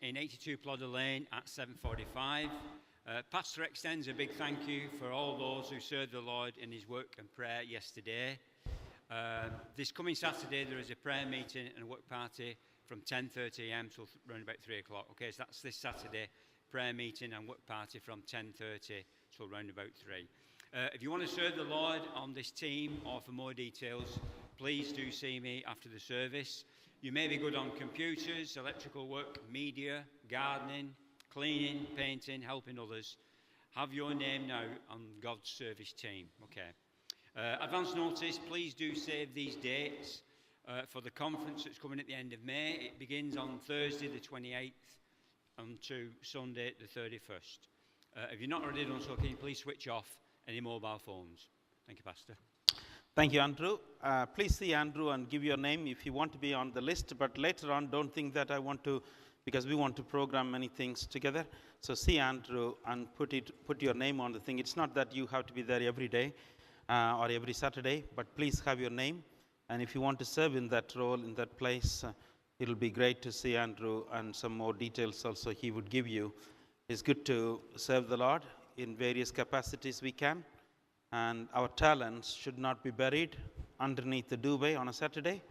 in 82 Plodder Lane at 7:45. Pastor extends a big thank you for all those who served the Lord in his work and prayer yesterday. This coming Saturday there is a prayer meeting and a work party from 10:30 a.m. till around about 3 o'clock. Okay, so that's this Saturday, prayer meeting and work party from 10:30 till around about 3. If you want to serve the Lord on this team or for more details, please do see me after the service. You may be good on computers, electrical work, media, gardening, cleaning, painting, helping others. Have your name now on God's service team. Okay. Advance notice, please do save these dates for the conference that's coming at the end of May. It begins on Thursday the 28th and to Sunday the 31st. If you're not already done so, can you please switch off any mobile phones? Thank you, Pastor. Thank you, Andrew. Please see Andrew and give your name if you want to be on the list, but later on don't think that I want to, because we want to program many things together. So see Andrew and put your name on the thing. It's not that you have to be there every day or every Saturday, but please have your name. And if you want to serve in that role, in that place, it'll be great to see Andrew, and some more details also he would give you. It's good to serve the Lord in various capacities we can. And our talents should not be buried underneath the duvet on a Saturday.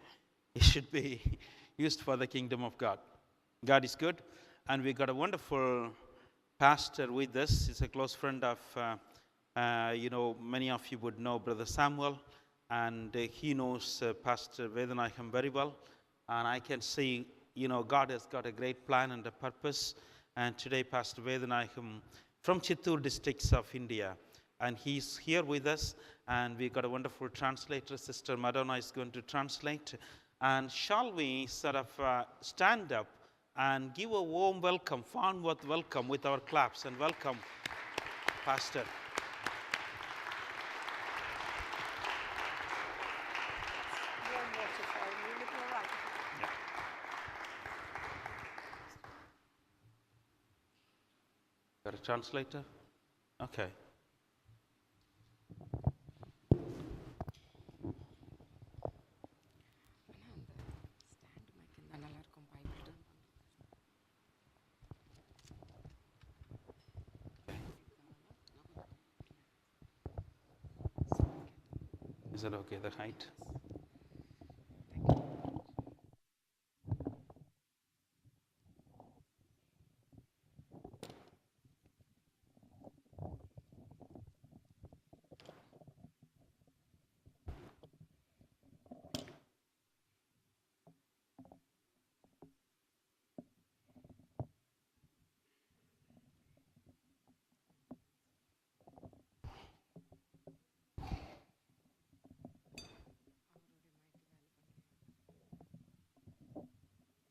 It should be used for the kingdom of God. God is good. And we got a wonderful pastor with us. He's a close friend of, many of you would know Brother Samuel. And he knows Pastor Vedanayakam very well. And I can see, God has got a great plan and a purpose. And today, Pastor Vedanayakam from Chittoor districts of India. And he's here with us. And we've got a wonderful translator. Sister Madonna is going to translate. And shall we sort of stand up and give a warm welcome, Farnworth welcome with our claps, and welcome Pastor. Got a translator? Okay. Is it okay, the height?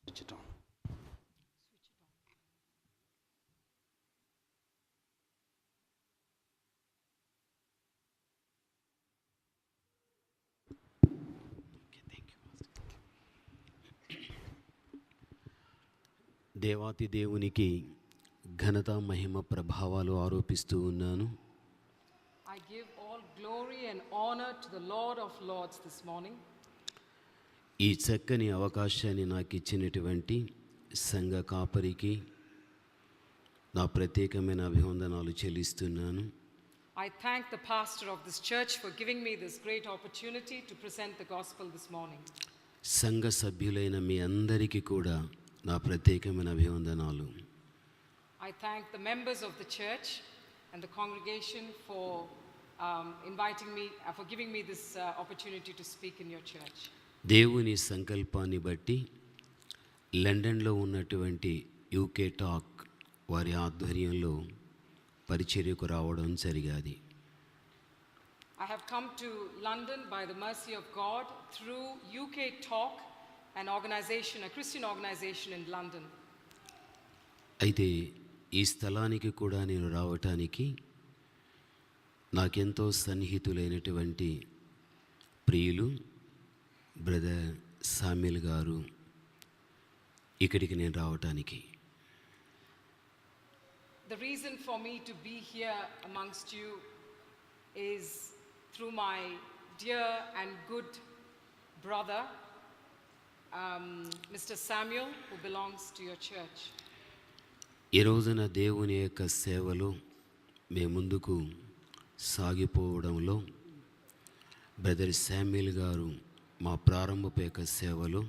Switch it on. దేవాతి దేవునికి ఘనత మహిమ ప్రభావాలు ఆరోపిస్తూ ఉన్నాను. I give all glory and honor to the Lord of Lords this morning. ఈ చక్కని అవకాశాన్ని నాకు ఇచ్చినటువంటి సంఘ కాపరికి నా ప్రత్యేకమైన అభివందనాలు చెల్లిస్తున్నాను. I thank the pastor of this church for giving me this great opportunity to present the gospel this morning. సంఘ సభ్యులైన మీ అందరికీ కూడా నా ప్రత్యేకమైన అభివందనాలు. I thank the members of the church and the congregation for inviting me, for giving me this opportunity to speak in your church. దేవుని సంకల్పాన్ని బట్టి లండన్లో ఉన్నటువంటి యూకే టాక్ వారి ఆధ్వర్యంలో పరిచర్యకు రావడం జరిగాది. I have come to London by the mercy of God through UK Talk, an organization, a Christian organization in London. అయితే ఈ స్థలానికి కూడా నేను రావటానికి నాకెంతో సన్నిహితులైనటువంటి ప్రియులు బ్రదర్ సామ్యుల్ గారు ఇక్కడికి నేను రావటానికి. The reason for me to be here amongst you is through my dear and good brother, Mr. Samuel, who belongs to your church. ఈ రోజున దేవుని యొక్క సేవలో మేము ముందుకు సాగిపోవడంలో బ్రదర్ శామ్యుల్ గారు మా ప్రారంభపు యొక్క సేవలో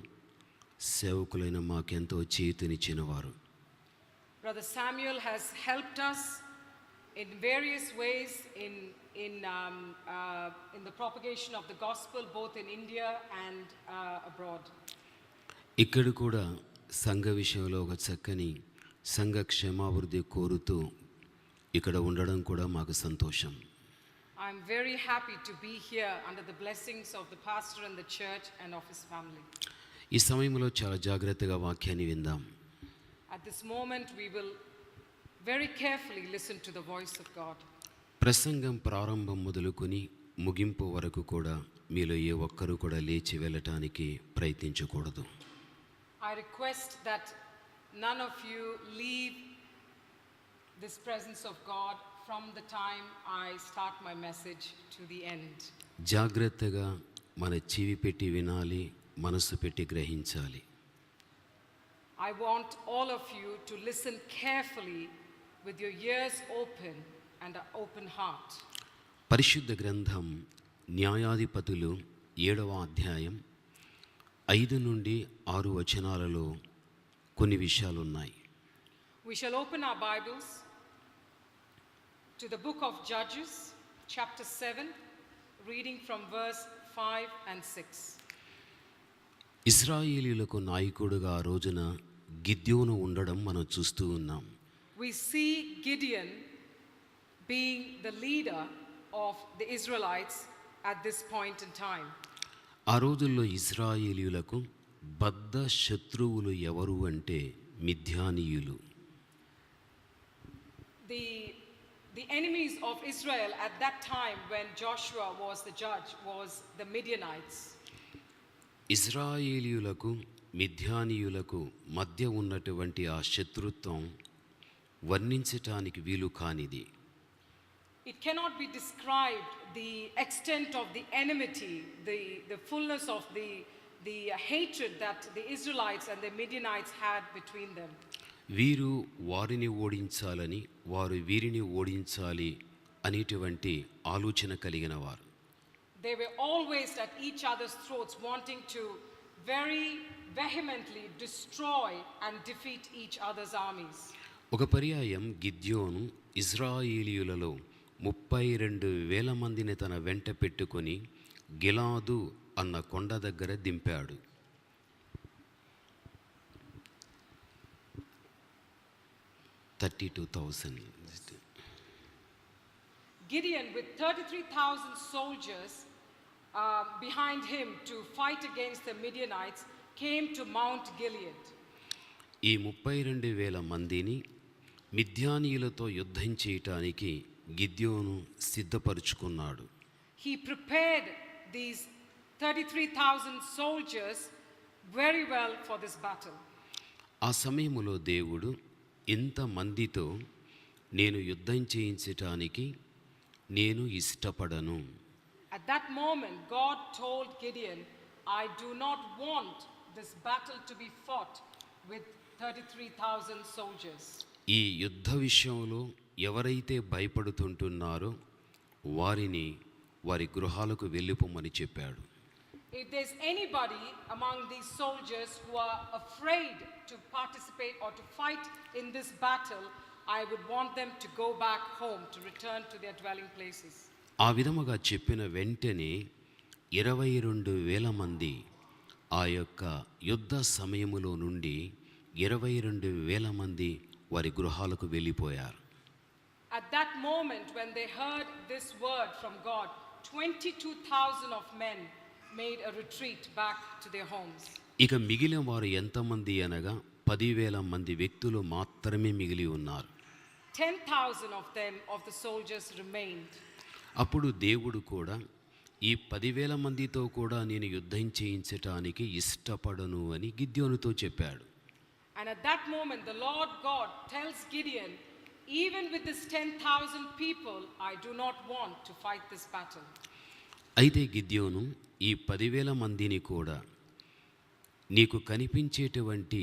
సేవకులైన మాకెంతో చేతునిచ్చినవారు. Brother Samuel has helped us in various ways in the propagation of the gospel both in India and abroad. ఇక్కడ కూడా సంఘ విషయంలో ఒక చక్కని సంఘ క్షేమాభివృద్ధి కోరుతూ ఇక్కడ ఉండడం కూడా మాకు సంతోషం. I'm very happy to be here under the blessings of the pastor and the church and of his family. ఈ సమయంలో చాలా జాగ్రత్తగా వాక్యాన్ని విందాం. At this moment we will very carefully listen to the voice of God. ప్రసంగం ప్రారంభం మొదలుకొని ముగింపు వరకు కూడా మీలో ఏ ఒక్కరూ కూడా లేచి వెళ్ళటానికి ప్రయత్నించకూడదు. I request that none of you leave this presence of God from the time I start my message to the end. జాగ్రత్తగా మన చెవి పెట్టి వినాలి, మనసు పెట్టి గ్రహించాలి. I want all of you to listen carefully with your ears open and an open heart. పరిశుద్ధ గ్రంథం న్యాయాధిపతులు 7వ అధ్యాయం 5 నుండి 6 వచనాలలో కొన్ని విషయాలు ఉన్నాయి. We shall open our Bibles to the book of Judges, chapter 7, reading from verse 5 and 6. ఇశ్రాయేలీయులకు నాయకుడుగా ఆ రోజున గిద్యోను ఉండడం మనం చూస్తూ ఉన్నాం. We see Gideon being the leader of the Israelites at this point in time. ఆ రోజుల్లో ఇశ్రాయేలీయులకు బద్ధ శత్రువులు ఎవరు అంటే మిద్యానీయులు. The enemies of Israel at that time when Joshua was the judge was the Midianites. ఇశ్రాయేలీయులకు మిద్యానీయులకు మధ్య ఉన్నటువంటి ఆ శత్రుత్వం వర్ణించటానికి వీలు కానిది. It cannot be described the extent of the enmity, the fullness of the hatred that the Israelites and the Midianites had between them. వీరు వారిని ఓడించాలని, వారు వీరిని ఓడించాలి అనేటువంటి ఆలోచన కలిగిన వారు. They were always at each other's throats wanting to very vehemently destroy and defeat each other's armies. ఒక పర్యాయం గిద్యోను ఇశ్రాయేలీయులలో 32,000 మందిని తన వెంట పెట్టుకొని గిలాదు అన్న కొండ దగ్గర దింపాడు. Gideon with 33,000 soldiers behind him to fight against the Midianites came to Mount Gilead. ఈ 32,000 మందిని మిద్యానీయులతో యుద్ధం చేయటానికి గిద్యోను సిద్ధపరుచుకున్నాడు. He prepared these 33,000 soldiers very well for this battle. ఆ సమయములో దేవుడు ఇంత మందితో నేను యుద్ధం చేయించటానికి నేను ఇష్టపడను. At that moment God told Gideon, I do not want this battle to be fought with 33,000 soldiers. ఈ యుద్ధ విషయంలో ఎవరైతే భయపడుతుంటున్నారో వారిని వారి గృహాలకు వెళ్ళిపోమని చెప్పాడు. If there's anybody among these soldiers who are afraid to participate or to fight in this battle, I would want them to go back home, to return to their dwelling places. ఆ విధముగా చెప్పిన వెంటనే 22,000 మంది ఆ యొక్క యుద్ధ సమయములో నుండి 22,000 మంది వారి గృహాలకు వెళ్ళిపోయారు. At that moment when they heard this word from God, 22,000 of men made a retreat back to their homes. ఇక మిగిలిన వారు ఎంతమంది అనగా 10,000 మంది వ్యక్తులు మాత్రమే మిగిలి ఉన్నారు. 10,000 of them of the soldiers remained. అప్పుడు దేవుడు కూడా ఈ 10,000 మందితో కూడా నేను యుద్ధం చేయించటానికి ఇష్టపడను అని గిద్యోనుతో చెప్పాడు. And at that moment the Lord God tells Gideon, even with this 10,000 people, I do not want to fight this battle. అయితే గిద్యోను ఈ 10,000 మందిని కూడా నీకు కనిపించేటువంటి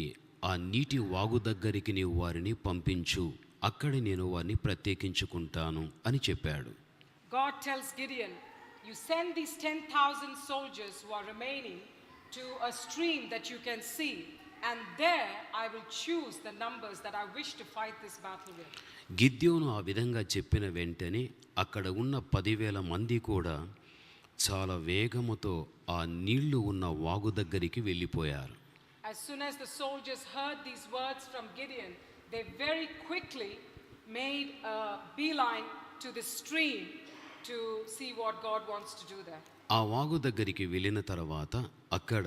ఆ నీటి వాగు దగ్గరికి నీవు వారిని పంపించు, అక్కడ నేను వారిని ప్రత్యేకించుకుంటాను అని చెప్పాడు. God tells Gideon, you send these 10,000 soldiers who are remaining to a stream that you can see, and there I will choose the numbers that I wish to fight this battle with. గిద్యోను ఆ విధంగా చెప్పిన వెంటనే అక్కడ ఉన్న 10,000 మంది కూడా చాలా వేగముతో ఆ నీళ్లు ఉన్న వాగు దగ్గరికి వెళ్ళిపోయారు. As soon as the soldiers heard these words from Gideon, they very quickly made a beeline to the stream to see what God wants to do there. ఆ వాగు దగ్గరికి వెళ్ళిన తర్వాత అక్కడ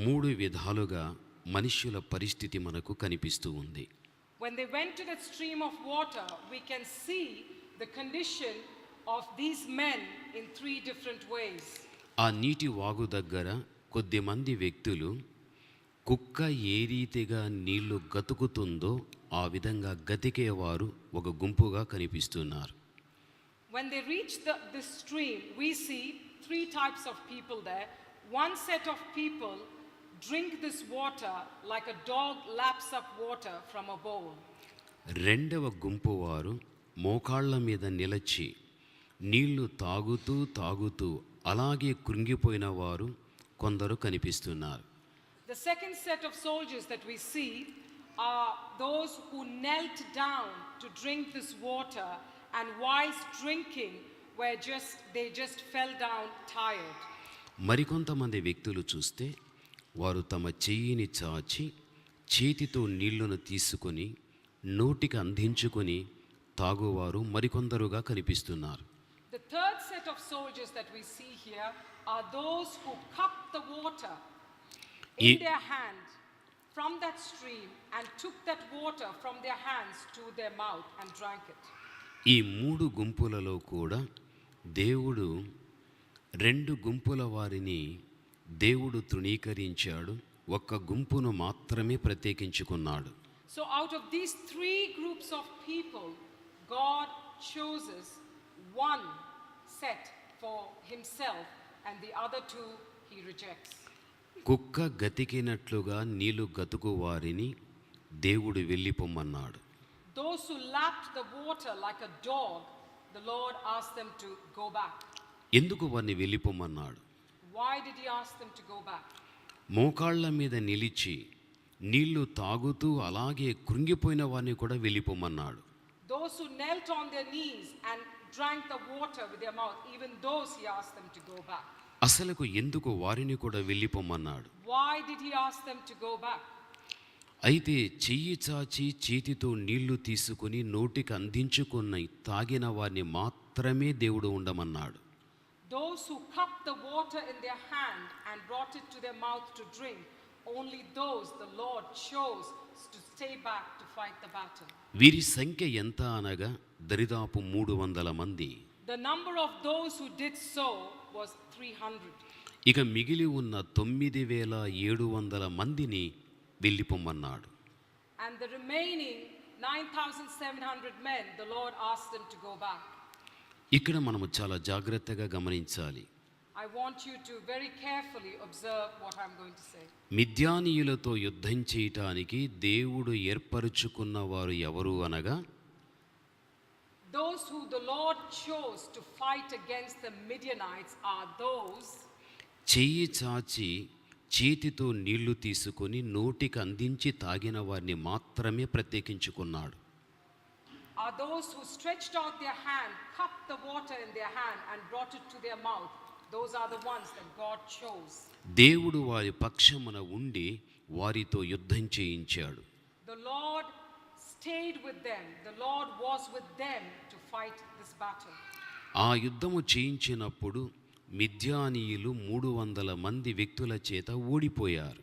3 విధాలుగా మనుష్యుల పరిస్థితి మనకు కనిపిస్తూ ఉంది. When they went to that stream of water, we can see the condition of these men in 3 different ways. ఆ నీటి వాగు దగ్గర కొద్దిమంది వ్యక్తులు కుక్క ఏ రీతిగా నీళ్లు గతుకుతుందో ఆ విధంగా గతికేవారు ఒక గుంపుగా కనిపిస్తున్నారు. When they reach this stream, we see 3 types of people there. One set of people drink this water like a dog laps up water from a bowl. రెండవ గుంపు వారు మోకాళ్ళ మీద నిలచి నీళ్లు తాగుతూ తాగుతూ అలాగే కృంగిపోయిన వారు కొందరు కనిపిస్తున్నారు. The second set of soldiers that we see are those who knelt down to drink this water, and whilst drinking they just fell down tired. మరికొంతమంది వ్యక్తులు చూస్తే వారు తమ చెయ్యిని చాచి చేతితో నీళ్లను తీసుకొని నోటికి అందించుకొని తాగువారు మరికొందరుగా కనిపిస్తున్నారు. The third set of soldiers that we see here are those who cupped the water in their hand from that stream and took that water from their hands to their mouth and drank it. ఈ 3 గుంపులలో కూడా దేవుడు 2 గుంపుల వారిని దేవుడు తృణీకరించాడు, ఒక్క గుంపును మాత్రమే ప్రత్యేకించుకున్నాడు. So out of these 3 groups of people, God chooses one set for himself and the other 2 he rejects. కుక్క గతికినట్లుగా నీళ్లు గతుకు వారిని దేవుడు వెళ్ళిపోమన్నాడు. Those who lapped the water like a dog, the Lord asked them to go back. ఎందుకు వారిని వెళ్ళిపోమన్నాడు? Why did he ask them to go back? మోకాళ్ళ మీద నిలిచి నీళ్లు తాగుతూ అలాగే కృంగిపోయిన వారిని కూడా వెళ్ళిపోమన్నాడు. Those who knelt on their knees and drank the water with their mouth, even those he asked them to go back. అసలుకు ఎందుకు వారిని కూడా వెళ్ళిపోమన్నాడు? Why did he ask them to go back? అయితే చెయ్యి చాచి చేతితో నీళ్లు తీసుకుని నోటికి అందించుకుని తాగిన వారిని మాత్రమే దేవుడు ఉండమన్నాడు. Those who cupped the water in their hand and brought it to their mouth to drink, only those the Lord chose to stay back to fight the battle. వీరి సంఖ్య ఎంత అనగా దరిదాపు 300 మంది. The number of those who did so was 300. ఇక మిగిలి ఉన్న 9,700 మందిని వెళ్ళిపోమన్నాడు. And the remaining 9,700 men, the Lord asked them to go back. ఇక్కడ మనము చాలా జాగ్రత్తగా గమనించాలి. I want you to very carefully observe what I'm going to say. మిద్యానీయులతో యుద్ధం చేయటానికి దేవుడు ఏర్పరచుకున్న వారు ఎవరు అనగా, Those who the Lord chose to fight against the Midianites are those చెయ్యి చాచి చేతితో నీళ్లు తీసుకొని నోటికి అందించి తాగిన వారిని మాత్రమే ప్రత్యేకించుకున్నాడు. are those who stretched out their hand, cupped the water in their hand and brought it to their mouth. Those are the ones that God chose. దేవుడు వారి పక్షమున ఉండి వారితో యుద్ధం చేయించాడు. The Lord stayed with them. The Lord was with them to fight this battle. ఆ యుద్ధము చేయించినప్పుడు మిద్యానీయులు 300 మంది వ్యక్తుల చేత ఓడిపోయారు.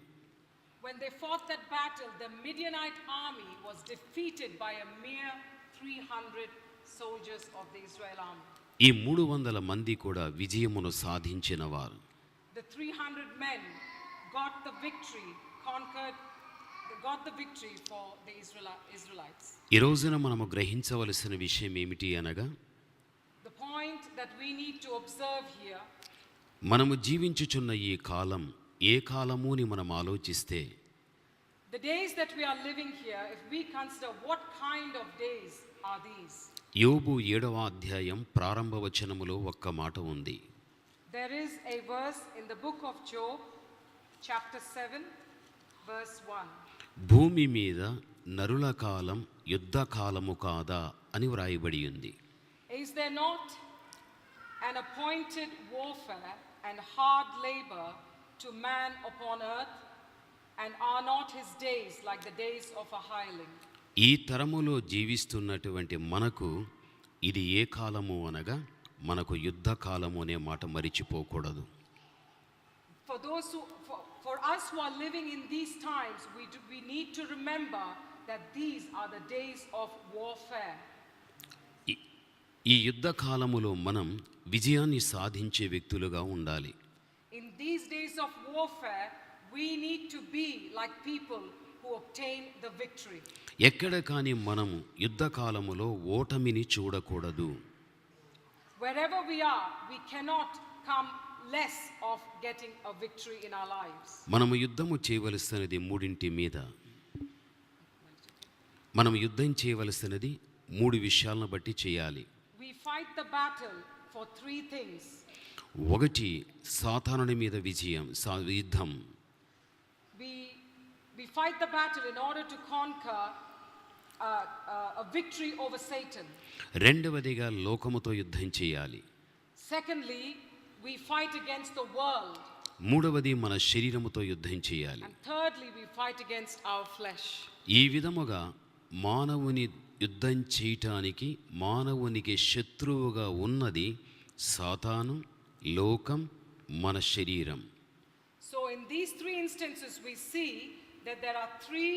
When they fought that battle, the Midianite army was defeated by a mere 300 soldiers of the Israel army. ఈ 300 మంది కూడా విజయమును సాధించిన వారు. The 300 men got the victory, got the victory for the Israelites. ఈ రోజున మనము గ్రహించవలసిన విషయం ఏమిటి అనగా, The point that we need to observe here, మనము జీవించుచున్న ఈ కాలం ఏ కాలము అని మనం ఆలోచిస్తే, The days that we are living here, if we consider what kind of days are these? యోబు 7వ అధ్యాయం ప్రారంభ వచనములో ఒక్క మాట ఉంది. There is a verse in the book of Job, chapter 7, verse 1. భూమి మీద నరుల కాలం యుద్ధ కాలము కాదా అని వ్రాయబడి ఉంది. Is there not an appointed warfare and hard labor to man upon earth? And are not his days like the days of a hireling? ఈ తరములో జీవిస్తున్నటువంటి మనకు ఇది ఏ కాలము అనగా మనకు యుద్ధ కాలము అనే మాట మరిచిపోకూడదు. For us who are living in these times, we need to remember that these are the days of warfare. ఈ యుద్ధ కాలములో మనం విజయాన్ని సాధించే వ్యక్తులుగా ఉండాలి. In these days of warfare, we need to be like people who obtain the victory. ఎక్కడ కానీ మనము యుద్ధ కాలములో ఓటమిని చూడకూడదు. Wherever we are, we cannot come less of getting a victory in our lives. మనము యుద్ధము చేయవలసినది మూడింటి మీద. మనం యుద్ధం చేయవలసినది మూడు విషయాలను బట్టి చేయాలి. We fight the battle for three things. ఒకటి సాతానుని మీద విజయం, యుద్ధం. We fight the battle in order to conquer a victory over Satan. రెండవదిగా లోకముతో యుద్ధం చేయాలి. Secondly, we fight against the world. మూడవది మన శరీరముతో యుద్ధం చేయాలి. And thirdly, we fight against our flesh. ఈ విధముగా మానవుని యుద్ధం చేయటానికి మానవునికి శత్రువుగా ఉన్నది సాతాను, లోకం, మన శరీరం. So in these three instances we see that there are three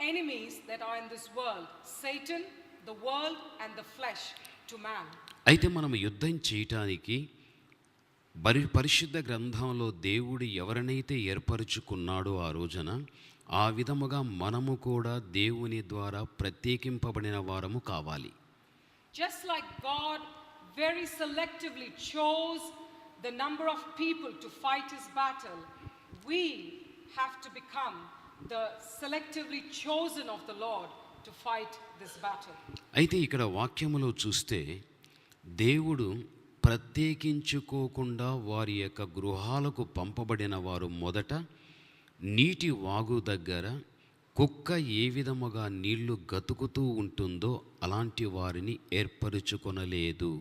enemies that are in this world: Satan, the world, and the flesh to man. అయితే మనం యుద్ధం చేయటానికి పరిశుద్ధ గ్రంథంలో దేవుడు ఎవరినైతే ఏర్పరచుకున్నాడో ఆ రోజున ఆ విధముగా మనము కూడా దేవుని ద్వారా ప్రత్యేకింపబడిన వారము కావాలి. Just like God very selectively chose the number of people to fight his battle, we have to become the selectively chosen of the Lord to fight this battle. అయితే ఇక్కడ వాక్యములో చూస్తే దేవుడు ప్రత్యేకించుకోకుండా వారి యొక్క గృహాలకు పంపబడిన వారు మొదట నీటి వాగు దగ్గర కుక్క ఏ విధముగా నీళ్లు గతుకుతూ ఉంటుందో అలాంటి వారిని ఏర్పరచుకొనలేదు.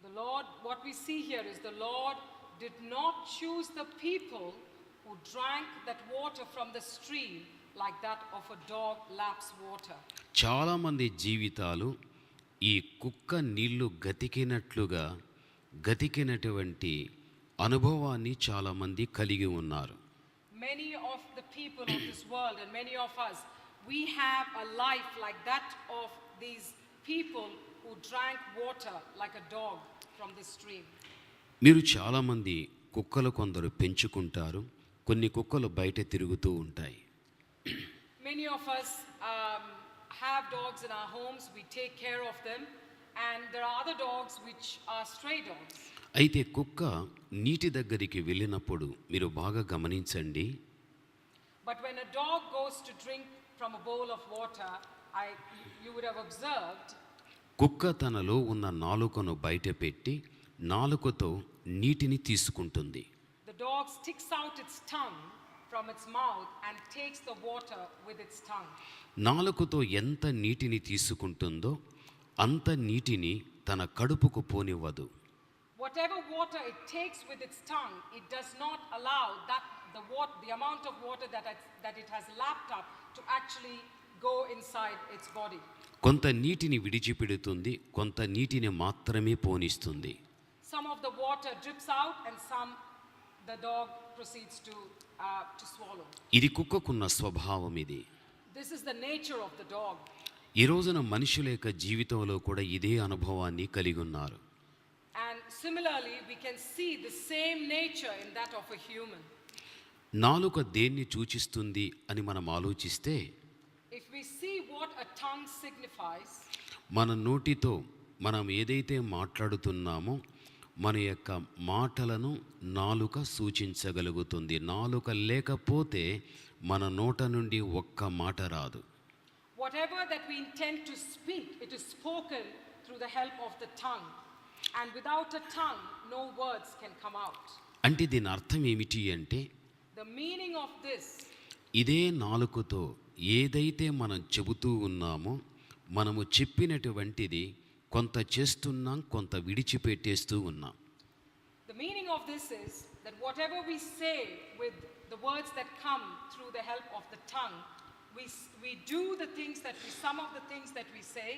The Lord, what we see here is the Lord did not choose the people who drank that water from the stream like that of a dog laps water. చాలామంది జీవితాలు ఈ కుక్క నీళ్లు గతికినటువంటి అనుభవాన్ని చాలామంది కలిగి ఉన్నారు. Many of the people of this world and many of us, we have a life like that of these people who drank water like a dog from the stream. మీరు చాలామంది కుక్కలు కొందరు పెంచుకుంటారు, కొన్ని కుక్కలు బయట తిరుగుతూ ఉంటాయి. Many of us have dogs in our homes, we take care of them, and there are other dogs which are stray dogs. అయితే కుక్క నీటి దగ్గరికి వెళ్ళినప్పుడు మీరు బాగా గమనించండి. But when a dog goes to drink from a bowl of water, you would have observed, కుక్క తనలో ఉన్న నాలుకను బయట పెట్టి నాలుకతో నీటిని తీసుకుంటుంది. the dog sticks out its tongue from its mouth and takes the water with its tongue. నాలుకతో ఎంత నీటిని తీసుకుంటుందో అంత నీటిని తన కడుపుకు పోనివ్వదు. Whatever water it takes with its tongue, it does not allow the amount of water that it has lapped up to actually go inside its body. కొంత నీటిని విడిచిపెడుతుంది, కొంత నీటిని మాత్రమే పోనిస్తుంది. Some of the water drips out and some the dog proceeds to swallow. ఇది కుక్కకున్న స్వభావం ఇది. This is the nature of the dog. ఈ రోజున మనుషుల యొక్క జీవితంలో కూడా ఇదే అనుభవాన్ని కలిగి ఉన్నారు. And similarly, we can see the same nature in that of a human. నాలుక దేన్ని సూచిస్తుంది అని మనం ఆలోచిస్తే, If we see what a tongue signifies, మన నోటితో మనం ఏదైతే మాట్లాడుతున్నామో మన యొక్క మాటలను నాలుక సూచించగలుగుతుంది. నాలుక లేకపోతే మన నోట నుండి ఒక్క మాట రాదు. Whatever that we intend to speak, it is spoken through the help of the tongue. And without a tongue, no words can come out. అంటే దీని అర్థం ఏమిటి అంటే, The meaning of this, ఇదే నాలుకతో ఏదైతే మనం చెబుతూ ఉన్నామో, మనము చెప్పినటువంటిది కొంత చేస్తున్నాం, కొంత విడిచిపెట్టేస్తూ ఉన్నాం. the meaning of this is that whatever we say with the words that come through the help of the tongue, we do the things that we, some of the things that we say,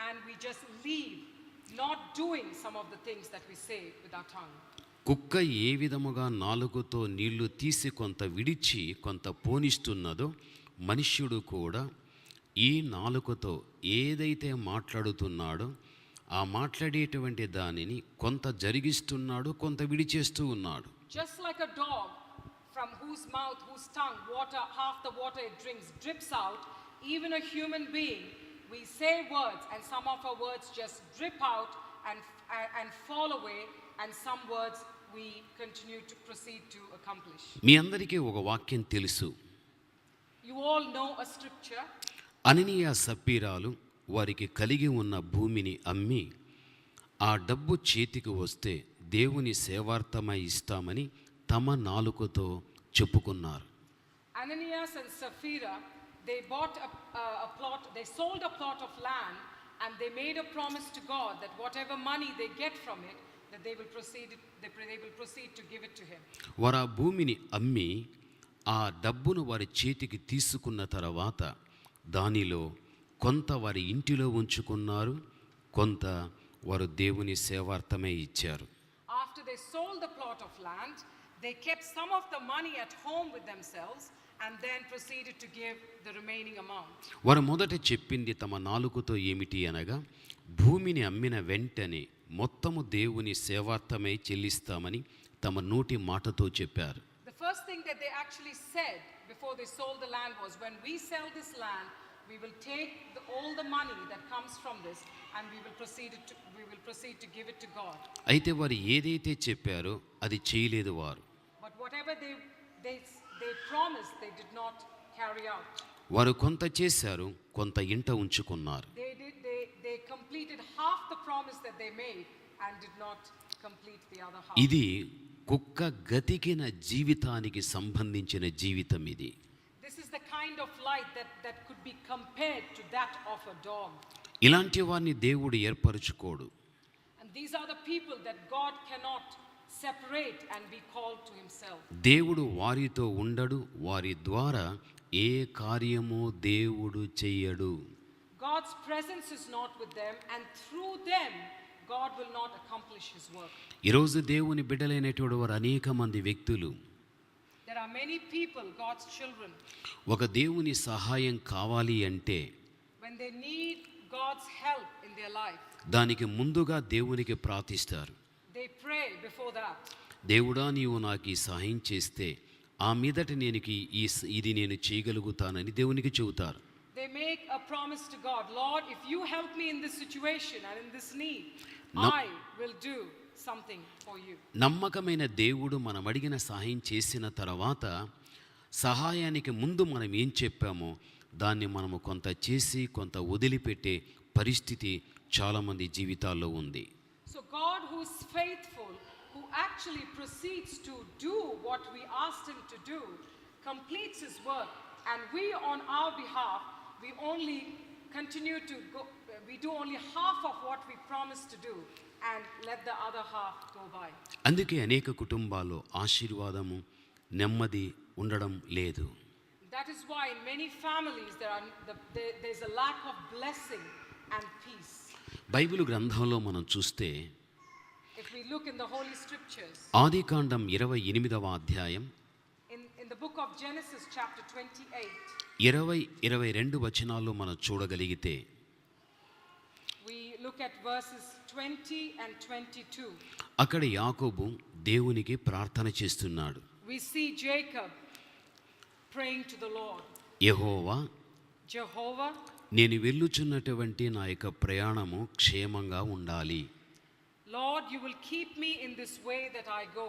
and we just leave not doing some of the things that we say with our tongue. కుక్క ఏ విధముగా నాలుకతో నీళ్లు తీసి కొంత విడిచి కొంత పోనిస్తున్నదో, మనుష్యుడు కూడా ఈ నాలుకతో ఏదైతే మాట్లాడుతున్నాడో ఆ మాట్లాడేటువంటి దానిని కొంత జరిగిస్తున్నాడు, కొంత విడిచేస్తూ ఉన్నాడు. Just like a dog from whose mouth, whose tongue, water, half the water it drinks drips out, even a human being, we say words and some of our words just drip out and fall away, and some words we continue to proceed to accomplish. మీ అందరికీ ఒక వాక్యం తెలుసు. You all know a scripture. అననీయ సప్పీరాలు వారికి కలిగి ఉన్న భూమిని అమ్మి ఆ డబ్బు చేతికి వస్తే దేవుని సేవార్థమై ఇస్తామని తమ నాలుకతో చెప్పుకున్నారు. Ananias and Sapphira, they bought a plot, they sold a plot of land, and they made a promise to God that whatever money they get from it, that they will proceed to give it to him. వారు ఆ భూమిని అమ్మి ఆ డబ్బును వారి చేతికి తీసుకున్న తర్వాత దానిలో కొంత వారి ఇంటిలో ఉంచుకున్నారు, కొంత వారు దేవుని సేవార్థమై ఇచ్చారు. After they sold the plot of land, they kept some of the money at home with themselves and then proceeded to give the remaining amount. వారు మొదట చెప్పింది తమ నాలుకతో ఏమిటి అనగా, భూమిని అమ్మిన వెంటనే మొత్తము దేవుని సేవార్థమై చెల్లిస్తామని తమ నోటి మాటతో చెప్పారు. The first thing that they actually said before they sold the land was, when we sell this land, we will take all the money that comes from this and we will proceed to give it to God. అయితే వారు ఏదైతే చెప్పారో అది చేయలేదు వారు. But whatever they promised, they did not carry out. వారు కొంత చేశారు, కొంత ఇంట ఉంచుకున్నారు. They completed half the promise that they made and did not complete the other half. ఇది కుక్క గతికిన జీవితానికి సంబంధించిన జీవితం ఇది. This is the kind of life that could be compared to that of a dog. ఇలాంటి వారిని దేవుడు ఏర్పరచుకోడు. And these are the people that God cannot separate and be called to himself. దేవుడు వారితో ఉండడు, వారి ద్వారా ఏ కార్యము దేవుడు చెయ్యడు. God's presence is not with them, and through them God will not accomplish his work. ఈరోజు దేవుని బిడ్డలైనటువంటి వారు అనేక మంది వ్యక్తులు, There are many people, God's children, ఒక దేవుని సహాయం కావాలి అంటే when they need God's help in their life, దానికి ముందుగా దేవునికి ప్రార్థిస్తారు. they pray before that. దేవుడా, నీవు నాకు ఈ సహాయం చేస్తే ఆ మీదట ఇది నేను చేయగలుగుతానని దేవునికి చెబుతారు. They make a promise to God, Lord, if you help me in this situation and in this need, I will do something for you. నమ్మకమైన దేవుడు మనం అడిగిన సహాయం చేసిన తర్వాత సహాయానికి ముందు మనం ఏం చెప్పామో దాన్ని మనము కొంత చేసి కొంత వదిలిపెట్టే పరిస్థితి చాలామంది జీవితాల్లో ఉంది. So God, who is faithful, who actually proceeds to do what we asked him to do, completes his work, and we on our behalf, we only continue to go, we do only half of what we promised to do and let the other half go by. అందుకే అనేక కుటుంబాల్లో ఆశీర్వాదము, నెమ్మది ఉండడం లేదు. That is why in many families there's a lack of blessing and peace. Bible గ్రంథంలో మనం చూస్తే If we look in the Holy Scriptures, ఆదికాండం 28వ అధ్యాయం in the book of Genesis chapter 28, 20-22 వచనాల్లో మనం చూడగలిగితే, we look at verses 20 and 22. అక్కడ యాకోబు దేవునికి ప్రార్థన చేస్తున్నాడు. We see Jacob praying to the Lord. Jehovah, Jehovah, నేను వెళ్ళుచున్నటువంటి నా యొక్క ప్రయాణము క్షేమంగా ఉండాలి. Lord, you will keep me in this way that I go.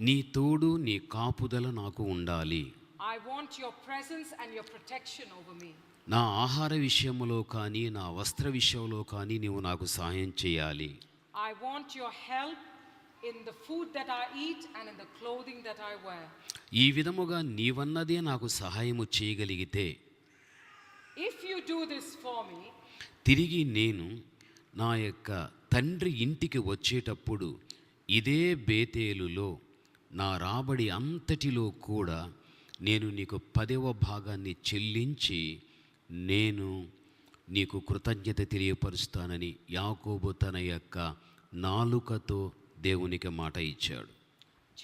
నీ తోడు, నీ కాపుదల నాకు ఉండాలి. I want your presence and your protection over me. నా ఆహార విషయంలో కానీ నా వస్త్ర విషయంలో కానీ నీవు నాకు సహాయం చేయాలి. I want your help in the food that I eat and in the clothing that I wear. ఈ విధముగా నీవన్నదే నాకు సహాయము చేయగలిగితే If you do this for me, తిరిగి నేను నా యొక్క తండ్రి ఇంటికి వచ్చేటప్పుడు ఇదే బేతేలులో నా రాబడి అంతటిలో కూడా నేను నీకు 10వ భాగాన్ని చెల్లించి నేను నీకు కృతజ్ఞత తెలియపరుస్తానని యాకోబు తన యొక్క నాలుకతో దేవునికి మాట ఇచ్చాడు.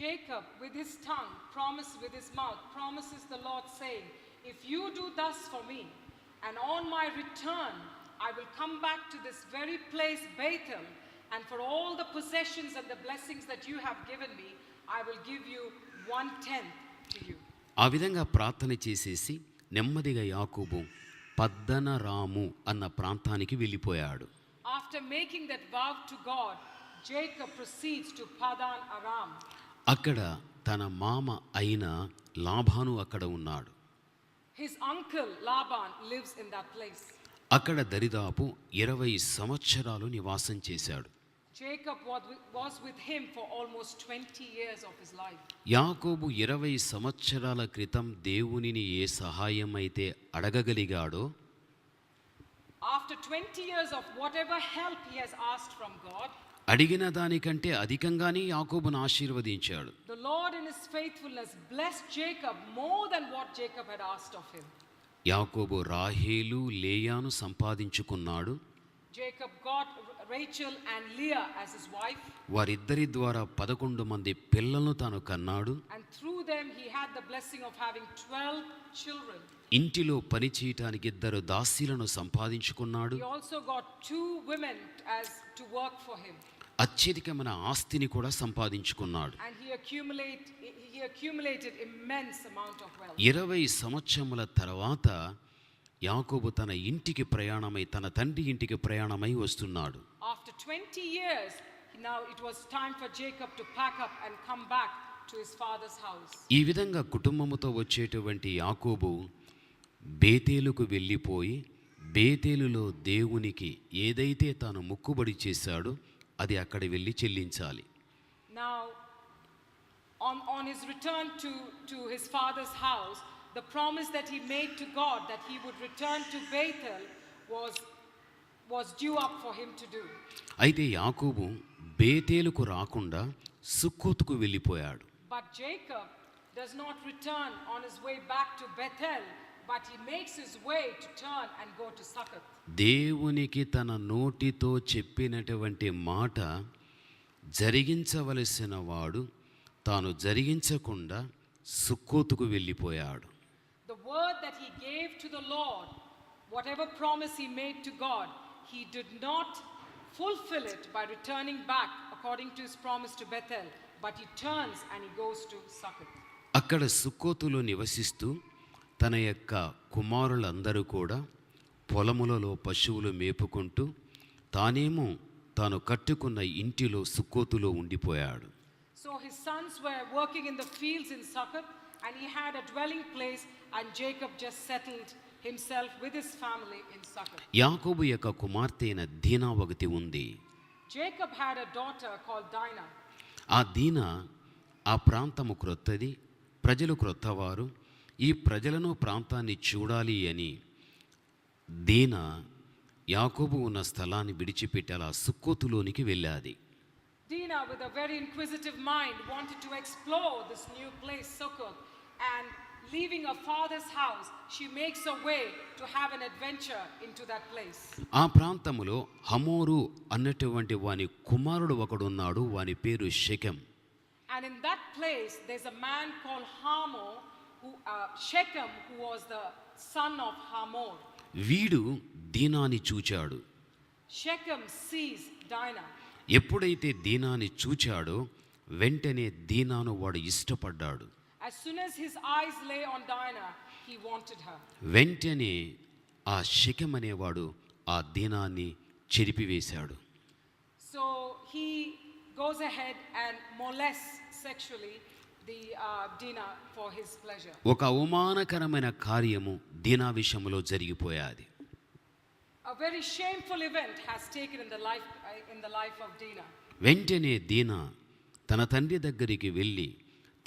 Jacob with his tongue promised with his mouth promises the Lord saying, if you do thus for me and on my return I will come back to this very place Bethel, and for all the possessions and the blessings that you have given me I will give you 1/10 to you. ఆ విధంగా ప్రార్థన చేసేసి నెమ్మదిగా యాకోబు పద్దనరాము అన్న ప్రాంతానికి వెళ్ళిపోయాడు. After making that vow to God, Jacob proceeds to Padan Aram. అక్కడ తన మామ అయిన లాబాను అక్కడ ఉన్నాడు. His uncle Laban lives in that place. అక్కడ దరిదాపు 20 సంవత్సరాలు నివాసం చేశాడు. Jacob was with him for almost 20 years of his life. యాకోబు 20 సంవత్సరాల క్రితం దేవునిని ఏ సహాయం అయితే అడగగలిగాడో After 20 years of whatever help he has asked from God, అడిగిన దానికంటే అధికంగానే యాకోబును ఆశీర్వదించాడు. the Lord in his faithfulness blessed Jacob more than what Jacob had asked of him. యాకోబు రాహేలు లేయాను సంపాదించుకున్నాడు. Jacob got Rachel and Leah as his wife. వారిద్దరి ద్వారా 11 మంది పిల్లలను తాను కన్నాడు. And through them he had the blessing of having 12 children. ఇంటిలో పని చేయటానికి 2 దాసీలను సంపాదించుకున్నాడు. He also got 2 women as to work for him. అత్యధికమైన ఆస్తిని కూడా సంపాదించుకున్నాడు. And he accumulated immense amount of wealth. 20 సంవత్సరముల తర్వాత యాకోబు తన ఇంటికి ప్రయాణమై తన తండ్రి ఇంటికి ప్రయాణమై వస్తున్నాడు. After 20 years, now it was time for Jacob to pack up and come back to his father's house. ఈ విధంగా కుటుంబముతో వచ్చేటువంటి యాకోబు బేతేలుకు వెళ్ళిపోయి బేతేలులో దేవునికి ఏదైతే తాను మొక్కుబడి చేశాడో అది అక్కడ వెళ్ళి చెల్లించాలి. Now on his return to his father's house, the promise that he made to God that he would return to Bethel was due up for him to do. అయితే యాకోబు బేతేలుకు రాకుండా సుక్కోతుకు వెళ్ళిపోయాడు. But Jacob does not return on his way back to Bethel, but he makes his way to turn and go to Succoth. దేవునికి తన నోటితో చెప్పినటువంటి మాట జరిగించవలసిన వాడు తాను జరిగించకుండా సుక్కోతుకు వెళ్ళిపోయాడు. The word that he gave to the Lord, whatever promise he made to God, he did not fulfill it by returning back according to his promise to Bethel, but he turns and he goes to Succoth. అక్కడ సుక్కోతులో నివసిస్తూ తన యొక్క కుమారులందరూ కూడా పొలములలో పశువులు మేపుకుంటూ తానేమో తాను కట్టుకున్న ఇంటిలో సుక్కోతులో ఉండిపోయాడు. So his sons were working in the fields in Succoth, and he had a dwelling place, and Jacob just settled himself with his family in Succoth. యాకోబు యొక్క కుమార్తె అయిన దీనా ఒకటి ఉంది. Jacob had a daughter called Dinah. ఆ దీనా ఆ ప్రాంతము క్రొత్తది, ప్రజలు క్రొత్తవారు. ఈ ప్రజలను ప్రాంతాన్ని చూడాలి అని దీనా యాకోబు ఉన్న స్థలాన్ని విడిచిపెట్టి అలా సుక్కోతులోనికి వెళ్ళాది. Dinah, with a very inquisitive mind, wanted to explore this new place, Succoth, and leaving her father's house, she makes her way to have an adventure into that place. ఆ ప్రాంతములో హమోరు అన్నటువంటి వాని కుమారుడు ఒకడున్నాడు, వాని పేరు Shechem. And in that place, there's a man called Shechem, who was the son of Hamor. వీడు దీనాని చూచాడు. Shechem sees Dinah. ఎప్పుడైతే దీనాని చూచాడో వెంటనే దీనాను వాడు ఇష్టపడ్డాడు. As soon as his eyes lay on Dinah, he wanted her. వెంటనే ఆ షెకెం అనేవాడు ఆ దీనాన్ని చెరిపివేశాడు. So he goes ahead and molests sexually Dinah for his pleasure. ఒక అవమానకరమైన కార్యము దీనా విషయంలో జరిగిపోయాది. A very shameful event has taken in the life of Dinah. వెంటనే దీనా తన తండ్రి దగ్గరికి వెళ్ళి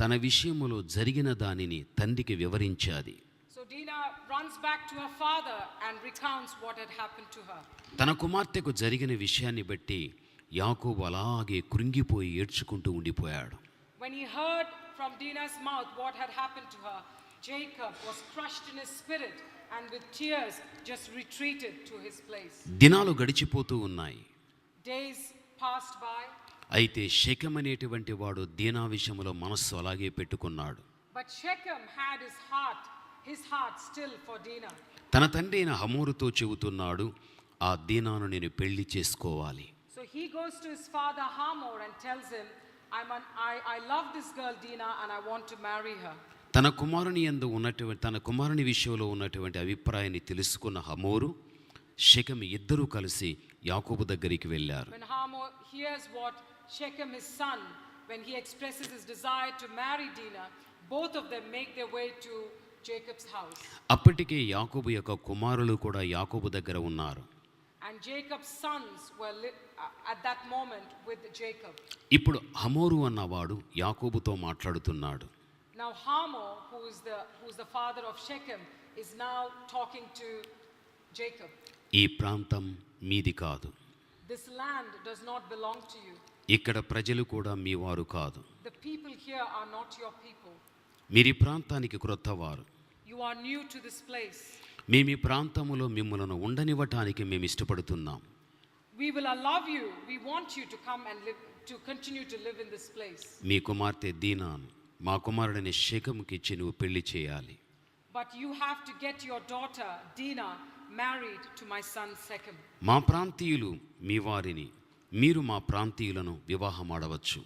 తన విషయములో జరిగిన దానిని తండ్రికి వివరించాది. So Dinah runs back to her father and recounts what had happened to her. తన కుమార్తెకు జరిగిన విషయాన్ని బట్టి యాకోబు అలాగే కృంగిపోయి ఏడ్చుకుంటూ ఉండిపోయాడు. When he heard from Dinah's mouth what had happened to her, Jacob was crushed in his spirit and with tears just retreated to his place. దినాలు గడిచిపోతూ ఉన్నాయి. Days passed by. అయితే షెకెం అనేటువంటి వాడు దీనా విషయంలో మనస్సు అలాగే పెట్టుకున్నాడు. But Shechem had his heart still for Dinah. తన తండ్రి అయిన హమోరుతో చెబుతున్నాడు, ఆ దీనాను నేను పెళ్లి చేసుకోవాలి. So he goes to his father Hamor and tells him, I love this girl Dinah and I want to marry her. తన కుమారుని విషయంలో ఉన్నటువంటి అభిప్రాయాన్ని తెలుసుకున్న హమోరు షెకెం ఇద్దరూ కలిసి యాకోబు దగ్గరికి వెళ్ళారు. When Hamor hears what Shechem his son, when he expresses his desire to marry Dinah, both of them make their way to Jacob's house. అప్పటికే యాకోబు యొక్క కుమారులు కూడా యాకోబు దగ్గర ఉన్నారు. And Jacob's sons were at that moment with Jacob. ఇప్పుడు హమోరు అన్నవాడు యాకోబుతో మాట్లాడుతున్నాడు. Now Hamor, who is the father of Shechem, is now talking to Jacob. ఈ ప్రాంతం మీది కాదు. This land does not belong to you. ఇక్కడ ప్రజలు కూడా మీ వారు కాదు. The people here are not your people. మీరు ఈ ప్రాంతానికి క్రొత్తవారు. You are new to this place. మేము ఈ ప్రాంతములో మిమ్మల్ని ఉండనివ్వటానికి మేము ఇష్టపడుతున్నాం. We will allow you. We want you to come and live, to continue to live in this place. మీ కుమార్తె దీనాను మా కుమారుడిని షెకెముకి ఇచ్చి నువ్వు పెళ్లి చేయాలి. But you have to get your daughter Dinah married to my son Shechem. మా ప్రాంతీయులు మీ వారిని, మీరు మా ప్రాంతీయులను వివాహం ఆడవచ్చు.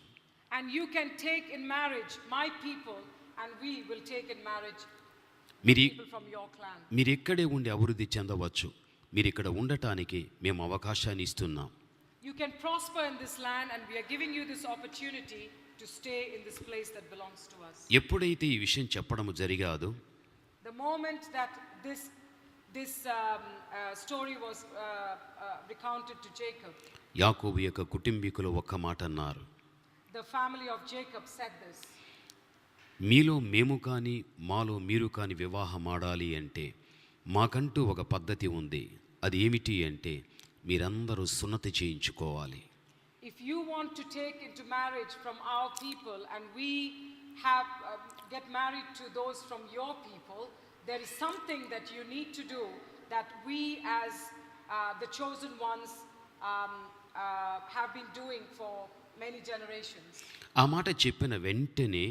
And you can take in marriage my people and we will take in marriage people from your clan. మీరు ఇక్కడే ఉండి అభివృద్ధి చెందవచ్చు. మీరు ఇక్కడ ఉండటానికి మేము అవకాశాన్ని ఇస్తున్నాం. You can prosper in this land and we are giving you this opportunity to stay in this place that belongs to us. ఎప్పుడైతే ఈ విషయం చెప్పడము జరిగాదో, the moment that this story was recounted to Jacob, యాకోబు యొక్క కుటుంబీకులు ఒక్క మాట అన్నారు. The family of Jacob said this. మీలో మేము కానీ మాలో మీరు కానీ వివాహం ఆడాలి అంటే మాకంటూ ఒక పద్ధతి ఉంది. అది ఏమిటి అంటే మీరందరూ సున్నతి చేయించుకోవాలి. If you want to take into marriage from our people and we have get married to those from your people, there is something that you need to do that we as the chosen ones have been doing for many generations. ఆ మాట చెప్పిన వెంటనే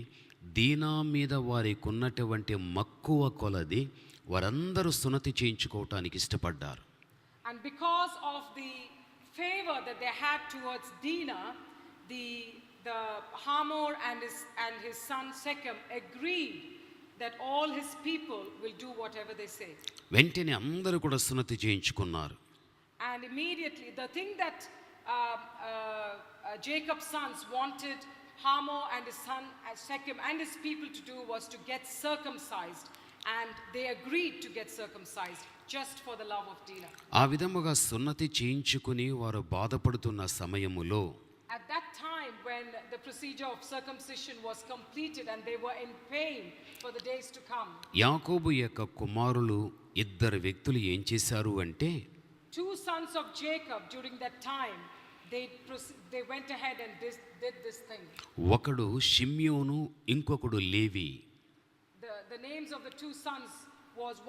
దీనా మీద వారికి ఉన్నటువంటి మక్కువ కొలది వారందరూ సున్నతి చేయించుకోవటానికి ఇష్టపడ్డారు. And because of the favor that they had towards Dinah, the Hamor and his son Shechem agreed that all his people will do whatever they say. వెంటనే అందరూ కూడా సున్నతి చేయించుకున్నారు. And immediately the thing that Jacob's sons wanted Hamor and his son Shechem and his people to do was to get circumcised, and they agreed to get circumcised just for the love of Dinah. ఆ విధముగా సున్నతి చేయించుకుని వారు బాధపడుతున్న సమయములో, at that time when the procedure of circumcision was completed and they were in pain for the days to come, యాకోబు యొక్క కుమారులు ఇద్దరు వ్యక్తులు ఏం చేశారు అంటే, two sons of Jacob during that time they went ahead and did this thing. ఒకడు షిమ్యోను, ఇంకొకడు లేవి. The names of the two sons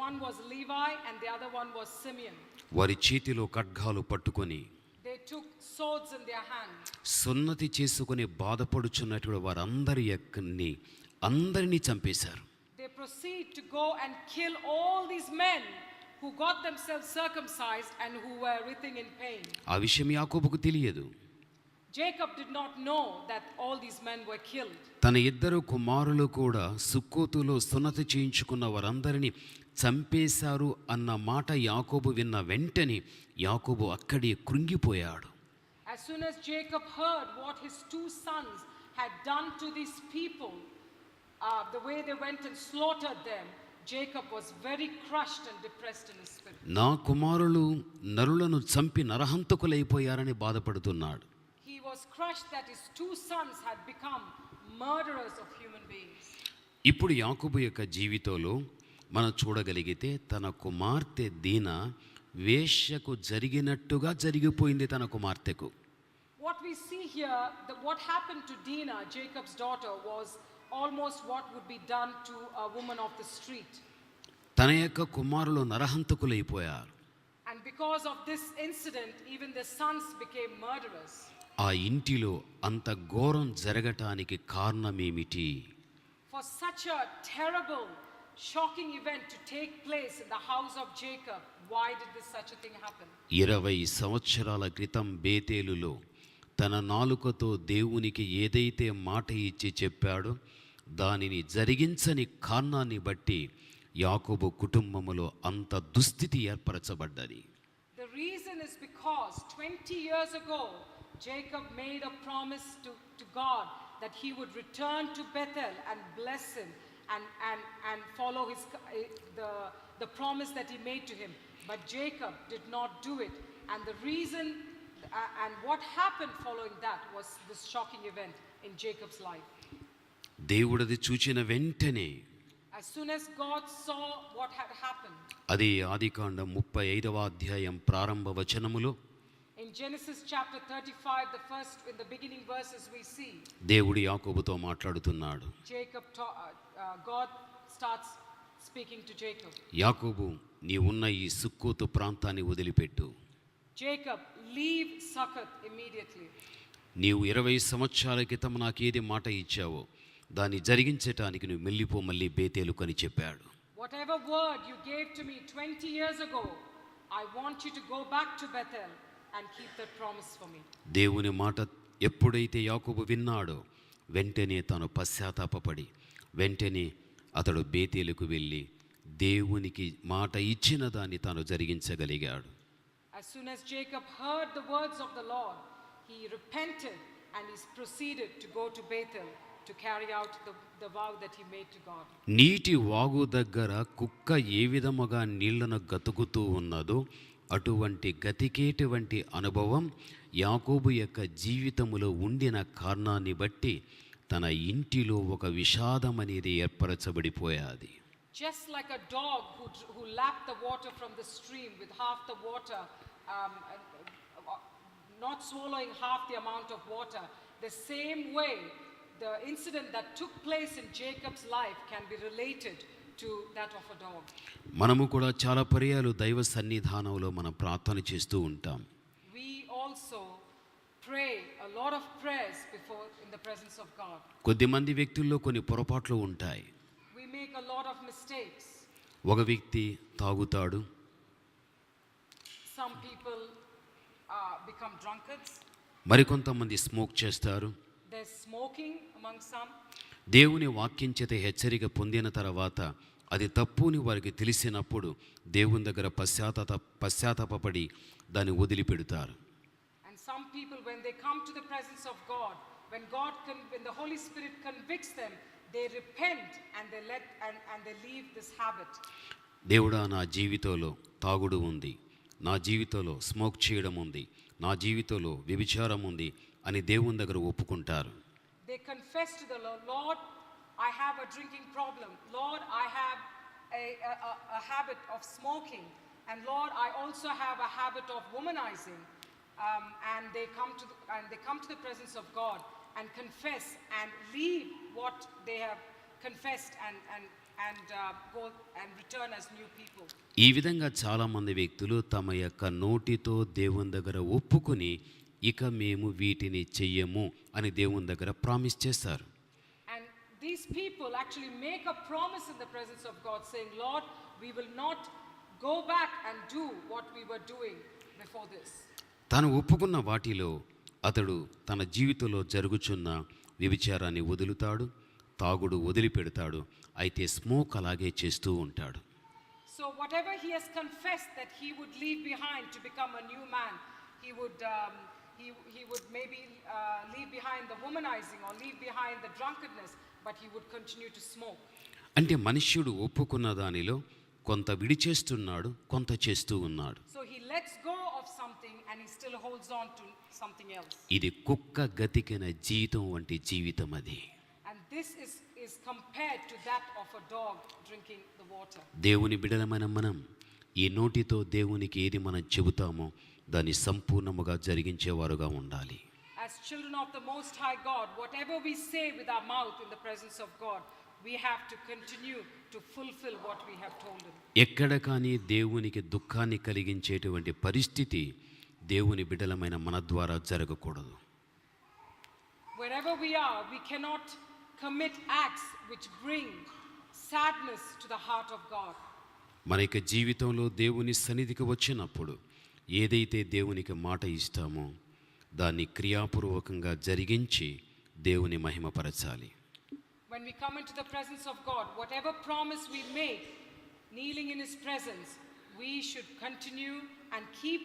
one was Levi and the other one was Simeon. వారి చేతిలో ఖడ్గాలు పట్టుకొని they took swords in their hands. సున్నతి చేసుకుని బాధపడుచున్నటువంటి వారందరి అందరినీ చంపేశారు. They proceed to go and kill all these men who got themselves circumcised and who were writhing in pain. ఆ విషయం యాకోబుకు తెలియదు. Jacob did not know that all these men were killed. తన ఇద్దరు కుమారులు కూడా సుక్కోతులో సున్నతి చేయించుకున్న వారందరినీ చంపేశారు అన్న మాట యాకోబు విన్న వెంటనే యాకోబు అక్కడే కృంగిపోయాడు. As soon as Jacob heard what his two sons had done to these people, the way they went and slaughtered them, Jacob was very crushed and depressed in his spirit. నా కుమారులు నరులను చంపి నరహంతకులైపోయారని బాధపడుతున్నాడు. He was crushed that his two sons had become murderers of human beings. ఇప్పుడు యాకోబు యొక్క జీవితంలో మనం చూడగలిగితే తన కుమార్తె దీనా వేశ్యకు జరిగినట్టుగా జరిగిపోయింది తన కుమార్తెకు. What we see here, what happened to Dinah, Jacob's daughter, was almost what would be done to a woman of the street. తన యొక్క కుమారులు నరహంతకులైపోయారు. And because of this incident, even the sons became murderers. ఆ ఇంటిలో అంత ఘోరం జరగటానికి కారణమేమిటి? For such a terrible, shocking event to take place in the house of Jacob, why did such a thing happen? 20 సంవత్సరాల క్రితం బేతేలులో తన నాలుకతో దేవునికి ఏదైతే మాట ఇచ్చి చెప్పాడో దానిని జరిగించని కారణాన్ని బట్టి యాకోబు కుటుంబములో అంత దుస్థితి ఏర్పరచబడ్డది. The reason is because 20 years ago Jacob made a promise to God that he would return to Bethel and bless him and follow the promise that he made to him. But Jacob did not do it. And the reason and what happened following that was this shocking event in Jacob's life. దేవుడది చూచిన వెంటనే As soon as God saw what had happened, అది ఆదికాండం 35వ అధ్యాయం ప్రారంభ వచనములో in Genesis chapter 35, in the beginning verses we see దేవుడు యాకోబుతో మాట్లాడుతున్నాడు. God starts speaking to Jacob. యాకోబు, నీ ఉన్న ఈ సుక్కోతు ప్రాంతాన్ని వదిలిపెట్టు. Jacob, leave Succoth immediately. నీవు 20 సంవత్సరాల క్రితం నాకు ఏది మాట ఇచ్చావో దాన్ని జరిగించటానికి నువ్వు వెళ్ళిపో మళ్ళీ బేతేలుకు అని చెప్పాడు. Whatever word you gave to me 20 years ago, I want you to go back to Bethel and keep that promise for me. దేవుని మాట ఎప్పుడైతే యాకోబు విన్నాడో వెంటనే తాను పశ్చాత్తాపపడి వెంటనే అతడు బేతేలుకు వెళ్ళి దేవునికి మాట ఇచ్చిన దాన్ని తాను జరిగించగలిగాడు. As soon as Jacob heard the words of the Lord, he repented and he proceeded to go to Bethel to carry out the vow that he made to God. నీటి వాగు దగ్గర కుక్క ఏ విధముగా నీళ్లను గతుకుతూ ఉన్నదో అటువంటి గతికేటువంటి అనుభవం యాకోబు యొక్క జీవితములో ఉండిన కారణాన్ని బట్టి తన ఇంటిలో ఒక విషాదం అనేది ఏర్పరచబడిపోయాది. Just like a dog who lapped the water from the stream with half the water, not swallowing half the amount of water, the same way the incident that took place in Jacob's life can be related to that of a dog. మనము కూడా చాలా పర్యాలు దైవ సన్నిధానంలో మనం ప్రార్థన చేస్తూ ఉంటాం. We also pray a lot of prayers before in the presence of God. కొద్దిమంది వ్యక్తుల్లో కొన్ని పొరపాట్లు ఉంటాయి. We make a lot of mistakes. ఒక వ్యక్తి తాగుతాడు. Some people become drunkards. మరికొంతమంది స్మోక్ చేస్తారు. There's smoking among some. దేవుని వాక్యం చేత హెచ్చరిక పొందిన తర్వాత అది తప్పుని వారికి తెలిసినప్పుడు దేవుని దగ్గర పశ్చాత్తాపపడి దాన్ని వదిలిపెడతారు. And some people when they come to the presence of God, when the Holy Spirit convicts them, they repent and they leave this habit. దేవుడా, నా జీవితంలో తాగుడు ఉంది, నా జీవితంలో స్మోక్ చేయడం ఉంది, నా జీవితంలో వ్యభిచారం ఉంది అని దేవుని దగ్గర ఒప్పుకుంటారు. They confess to the Lord, Lord, I have a drinking problem. Lord, I have a habit of smoking. And Lord, I also have a habit of womanizing. And they come to the presence of God and confess and leave what they have confessed and go and return as new people. ఈ విధంగా చాలా మంది వ్యక్తులు తమ యొక్క నోటితో దేవుని దగ్గర ఒప్పుకొని ఇక మేము వీటిని చెయ్యము అని దేవుని దగ్గర ప్రామిస్ చేస్తారు. And these people actually make a promise in the presence of God saying, Lord, we will not go back and do what we were doing before this. తాను ఒప్పుకున్న వాటిలో అతడు తన జీవితంలో జరుగుచున్న వ్యభిచారాన్ని వదులుతాడు, తాగుడు వదిలిపెడతాడు, అయితే స్మోక్ అలాగే చేస్తూ ఉంటాడు. So whatever he has confessed that he would leave behind to become a new man, he would he would maybe leave behind the womanizing or leave behind the drunkenness, but he would continue to smoke. అంటే మనుష్యుడు ఒప్పుకున్న దానిలో కొంత విడిచేస్తున్నాడు, కొంత చేస్తూ ఉన్నాడు. So he lets go of something and he still holds on to something else. ఇది కుక్క గతికిన జీవితం వంటి జీవితం అది. And this is compared to that of a dog drinking the water. దేవుని బిడ్డలమైన మనం ఈ నోటితో దేవునికి ఏది మనం చెబుతామో దాన్ని సంపూర్ణముగా జరిగించేవారుగా ఉండాలి. As children of the Most High God, whatever we say with our mouth in the presence of God, we have to continue to fulfill what we have told him. ఎక్కడ కానీ దేవునికి దుఃఖాన్ని కలిగించేటువంటి పరిస్థితి దేవుని బిడ్డలమైన మన ద్వారా జరగకూడదు. Wherever we are, we cannot commit acts which bring sadness to the heart of God. మన యొక్క జీవితంలో దేవుని సన్నిధికి వచ్చినప్పుడు ఏదైతే దేవునికి మాట ఇస్తామో దాన్ని క్రియాపూర్వకంగా జరిగించి దేవుని మహిమపరచాలి. When we come into the presence of God, whatever promise we make, kneeling in his presence, we should continue and keep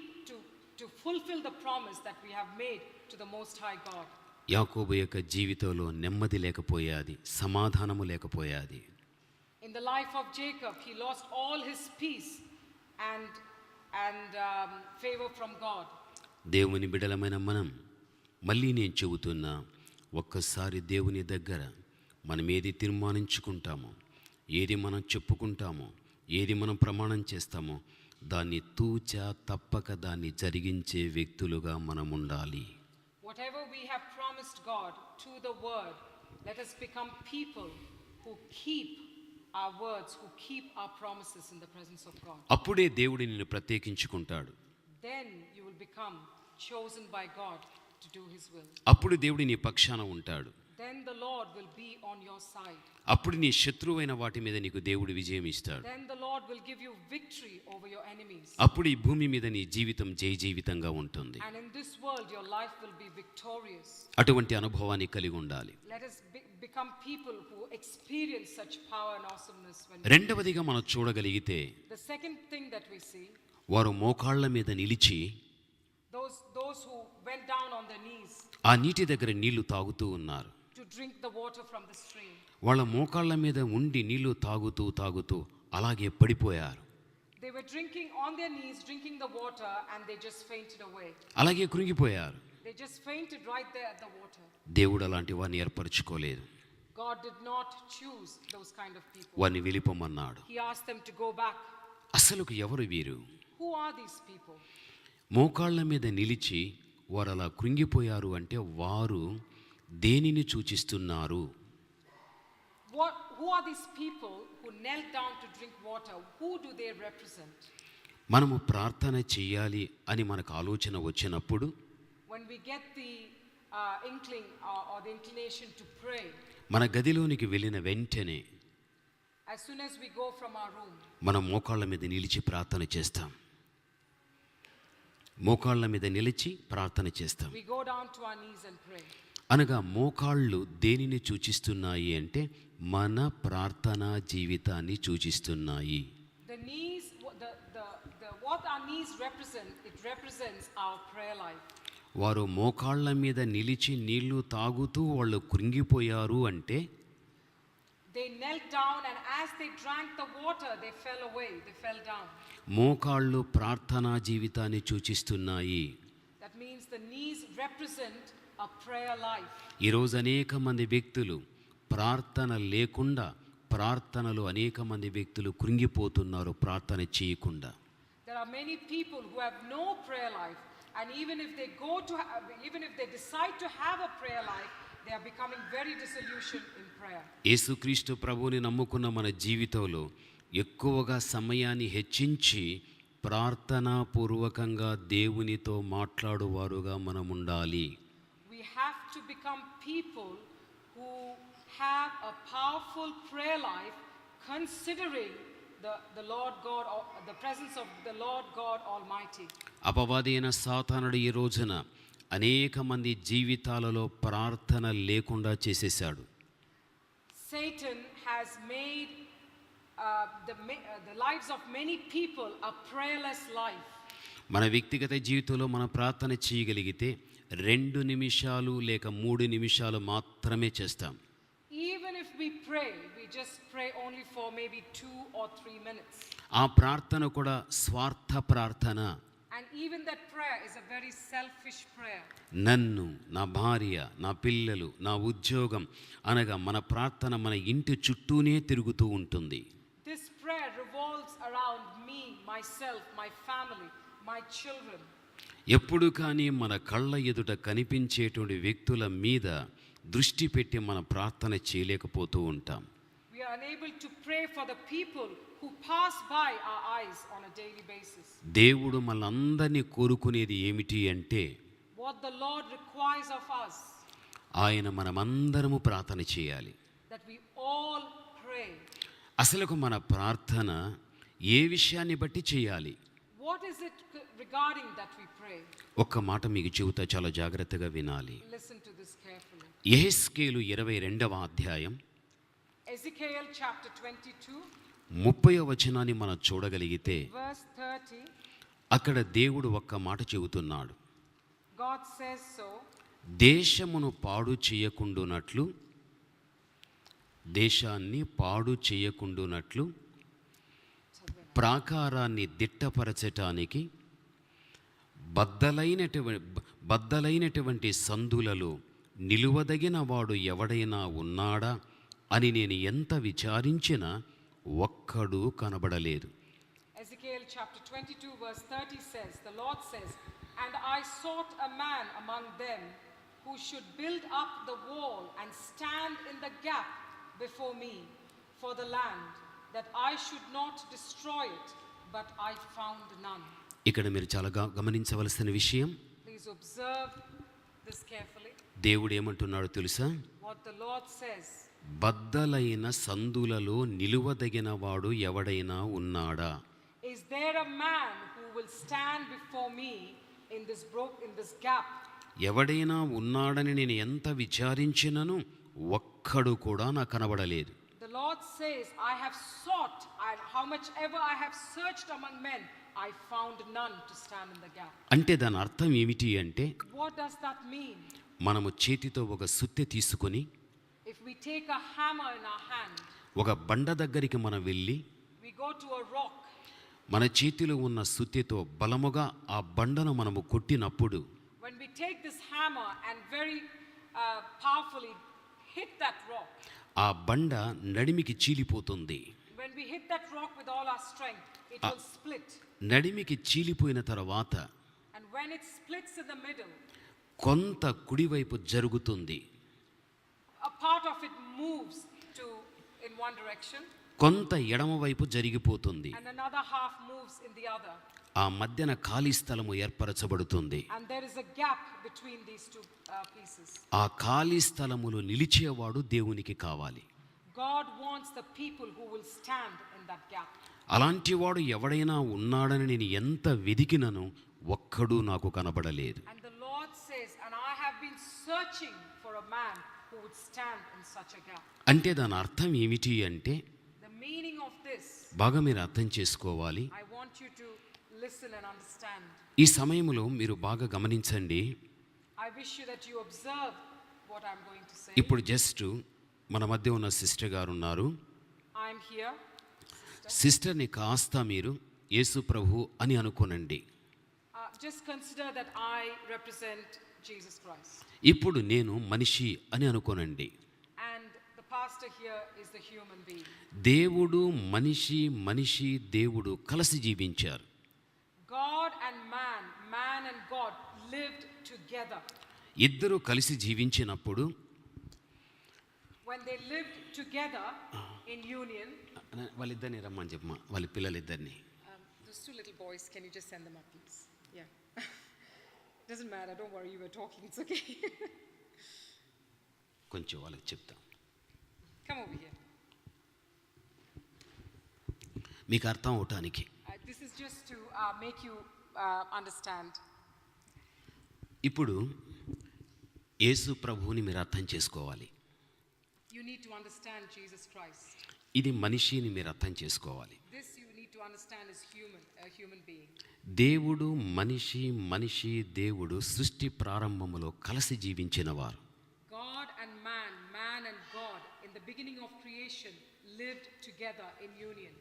to fulfill the promise that we have made to the Most High God. యాకోబు యొక్క జీవితంలో నెమ్మది లేకపోయాది, సమాధానము లేకపోయాది. In the life of Jacob, he lost all his peace and favor from God. దేవుని బిడ్డలమైన మనం మళ్ళీ నేను చెబుతున్నా, ఒక్కసారి దేవుని దగ్గర మనం ఏది తీర్మానించుకుంటామో, ఏది మనం చెప్పుకుంటామో, ఏది మనం ప్రమాణం చేస్తామో దాన్ని తూచా తప్పక దాన్ని జరిగించే వ్యక్తులుగా మనం ఉండాలి. Whatever we have promised God to the word, let us become people who keep our words, who keep our promises in the presence of God. అప్పుడే దేవుడు నిన్ను ప్రత్యేకించుకుంటాడు. Then you will become chosen by God to do his will. అప్పుడు దేవుడు నీ పక్షాన ఉంటాడు. Then the Lord will be on your side. అప్పుడు నీ శత్రువైన వాటి మీద నీకు దేవుడు విజయం ఇస్తాడు. Then the Lord will give you victory over your enemies. అప్పుడు ఈ భూమి మీద నీ జీవితం జయ జీవితంగా ఉంటుంది. And in this world your life will be victorious. అటువంటి అనుభవాన్ని కలిగి ఉండాలి. Let us become people who experience such power and awesomeness. రెండవదిగా మనం చూడగలిగితే, the second thing that we see, వారు మోకాళ్ళ మీద నిలిచి those who went down on their knees ఆ నీటి దగ్గర నీళ్లు తాగుతూ ఉన్నారు. to drink the water from the stream. వాళ్ళ మోకాళ్ళ మీద ఉండి నీళ్లు తాగుతూ అలాగే పడిపోయారు. They were drinking on their knees, drinking the water, and they just fainted away. అలాగే కృంగిపోయారు. They just fainted right there at the water. దేవుడు అలాంటి వారిని ఏర్పరచుకోలేదు. God did not choose those kind of people. వారిని వెళ్ళిపోమన్నాడు. He asked them to go back. అసలుకు ఎవరు వీరు? Who are these people? మోకాళ్ళ మీద నిలిచి వారు అలా కృంగిపోయారు అంటే వారు దేనిని సూచిస్తున్నారు? Who are these people who knelt down to drink water? Who do they represent? మనము ప్రార్థన చేయాలి అని మనకు ఆలోచన వచ్చినప్పుడు, when we get the inkling or the inclination to pray, మన గదిలోనికి వెళ్ళిన వెంటనే as soon as we go from our room, మనం మోకాళ్ళ మీద నిలిచి ప్రార్థన చేస్తాం. మోకాళ్ళ మీద నిలిచి ప్రార్థన చేస్తాం. we go down to our knees and pray. అనగా మోకాళ్ళు దేనిని సూచిస్తున్నాయి అంటే మన ప్రార్థనా జీవితాన్ని సూచిస్తున్నాయి. The knees, what our knees represent, it represents our prayer life. వారు మోకాళ్ళ మీద నిలిచి నీళ్లు తాగుతూ వాళ్ళు కృంగిపోయారు అంటే they knelt down and as they drank the water they fell away, they fell down. మోకాళ్ళు ప్రార్థనా జీవితాన్ని సూచిస్తున్నాయి. That means the knees represent a prayer life. ఈరోజు అనేక మంది వ్యక్తులు ప్రార్థన లేకుండా ప్రార్థనలు అనేక మంది వ్యక్తులు కృంగిపోతున్నారు ప్రార్థన చేయకుండా. There are many people who have no prayer life, and even if they decide to have a prayer life, they are becoming very disillusioned in prayer. యేసుక్రీస్తు ప్రభువుని నమ్ముకున్న మన జీవితంలో ఎక్కువగా సమయాన్ని హెచ్చించి ప్రార్థనా పూర్వకంగా దేవునితో మాట్లాడువారుగా మనం ఉండాలి. We have to become people who have a powerful prayer life, considering the Lord God, or the presence of the Lord God Almighty. అపవాది అయిన సాతానుడు ఈ రోజున అనేక మంది జీవితాలలో ప్రార్థన లేకుండా చేసేశాడు. Satan has made the lives of many people a prayerless life. మన వ్యక్తిగత జీవితంలో మన ప్రార్థన చేయగలిగితే 2 నిమిషాలు లేక 3 నిమిషాలు మాత్రమే చేస్తాం. Even if we pray, we just pray only for maybe 2 or 3 minutes. ఆ ప్రార్థన కూడా స్వార్థ ప్రార్థన. And even that prayer is a very selfish prayer. నన్ను, నా భార్య, నా పిల్లలు, నా ఉద్యోగం అనగా మన ప్రార్థన మన ఇంటి చుట్టూనే తిరుగుతూ ఉంటుంది. This prayer revolves around me, myself, my family, my children. ఎప్పుడు కానీ మన కళ్ళ ఎదుట కనిపించేటువంటి వ్యక్తుల మీద దృష్టి పెట్టి మన ప్రార్థన చేయలేకపోతూ ఉంటాం. We are unable to pray for the people who pass by our eyes on a daily basis. దేవుడు మనందరినీ కోరుకునేది ఏమిటి అంటే, What the Lord requires of us, ఆయన మనమందరము ప్రార్థన చేయాలి. that we all pray. అసలుకు మన ప్రార్థన ఏ విషయాన్ని బట్టి చేయాలి? What is it regarding that we pray? ఒక్క మాట మీకు చెబుతా, చాలా జాగ్రత్తగా వినాలి. Listen to this carefully. యెహెజ్కేలు 22వ అధ్యాయం Ezekiel chapter 22, 30వ వచనాన్ని మనం చూడగలిగితే verse 30, అక్కడ దేవుడు ఒక్క మాట చెబుతున్నాడు. God says so. దేశమును పాడు చేయకుండునట్లు, దేశాన్ని పాడు చేయకుండునట్లు ప్రాకారాన్ని దిట్టపరచటానికి బద్దలైనటువంటి సందులలో నిలువదగిన వాడు ఎవడైనా ఉన్నాడా అని నేను ఎంత విచారించినా ఒక్కడు కనబడలేదు. Ezekiel chapter 22 verse 30 says, the Lord says, and I sought a man among them who should build up the wall and stand in the gap before me for the land, that I should not destroy it, but I found none. ఇక్కడ మీరు చాలా గమనించవలసిన విషయం, Please observe this carefully. దేవుడు ఏమంటున్నాడో తెలుసా? What the Lord says, బద్దలైన సందులలో నిలువదగిన వాడు ఎవడైనా ఉన్నాడా? is there a man who will stand before me in this gap? ఎవడైనా ఉన్నాడని నేను ఎంత విచారించినను ఒక్కడు కూడా నాకు కనబడలేదు. The Lord says, I have sought, and how much ever I have searched among men, I found none to stand in the gap. అంటే దాని అర్థం ఏమిటి అంటే, What does that mean? మనము చేతితో ఒక సుత్తె తీసుకొని If we take a hammer in our hand, ఒక బండ దగ్గరికి మనం వెళ్ళి we go to a rock, మన చేతిలో ఉన్న సుత్తెతో బలముగా ఆ బండను మనము కొట్టినప్పుడు, when we take this hammer and very powerfully hit that rock, ఆ బండ నడిమికి చీలిపోతుంది. when we hit that rock with all our strength, it will split. నడిమికి చీలిపోయిన తర్వాత And when it splits in the middle, కొంత కుడివైపు జరుగుతుంది, a part of it moves in one direction, కొంత ఎడమవైపు జరిగిపోతుంది. and another half moves in the other. ఆ మధ్యన ఖాళీ స్థలము ఏర్పరచబడుతుంది. And there is a gap between these two pieces. ఆ ఖాళీ స్థలములో నిలిచేవాడు దేవునికి కావాలి. God wants the people who will stand in that gap. అలాంటి వాడు ఎవడైనా ఉన్నాడని నేను ఎంత వెదికినను ఒక్కడు నాకు కనబడలేదు. And the Lord says, and I have been searching for a man who would stand in such a gap. అంటే దాని అర్థం ఏమిటి అంటే, The meaning of this, బాగా మీరు అర్థం చేసుకోవాలి. I want you to listen and understand. ఈ సమయంలో మీరు బాగా గమనించండి. I wish you that you observe what I'm going to say. ఇప్పుడు జస్ట్ మన మధ్య ఉన్న సిస్టర్ గారు ఉన్నారు. I'm here. సిస్టర్ని కాస్త మీరు యేసు ప్రభు అని అనుకోనండి. Just consider that I represent Jesus Christ. ఇప్పుడు నేను మనిషి అని అనుకోనండి. And the pastor here is the human being. దేవుడు మనిషి, మనిషి దేవుడు కలిసి జీవించారు. God and man and God lived together. ఇద్దరు కలిసి జీవించినప్పుడు, When they lived together in union, వాళ్ళిద్దరిని రమ్మని చెప్పమా, వాళ్ళ పిల్లలిద్దరిని. those two little boys, can you just send them up, please? Yeah. Doesn't matter, don't worry, you were talking, it's okay. కొంచెం వాళ్ళకి చెప్తాం. Come over here. మీకు అర్థం అవటానికి. This is just to make you understand. ఇప్పుడు యేసు ప్రభువుని మీరు అర్థం చేసుకోవాలి. You need to understand Jesus Christ. ఇది మనిషిని మీరు అర్థం చేసుకోవాలి. This you need to understand is a human being. దేవుడు మనిషి, మనిషి దేవుడు సృష్టి ప్రారంభములో కలిసి జీవించినవారు. God and man, man and God in the beginning of creation lived together in union.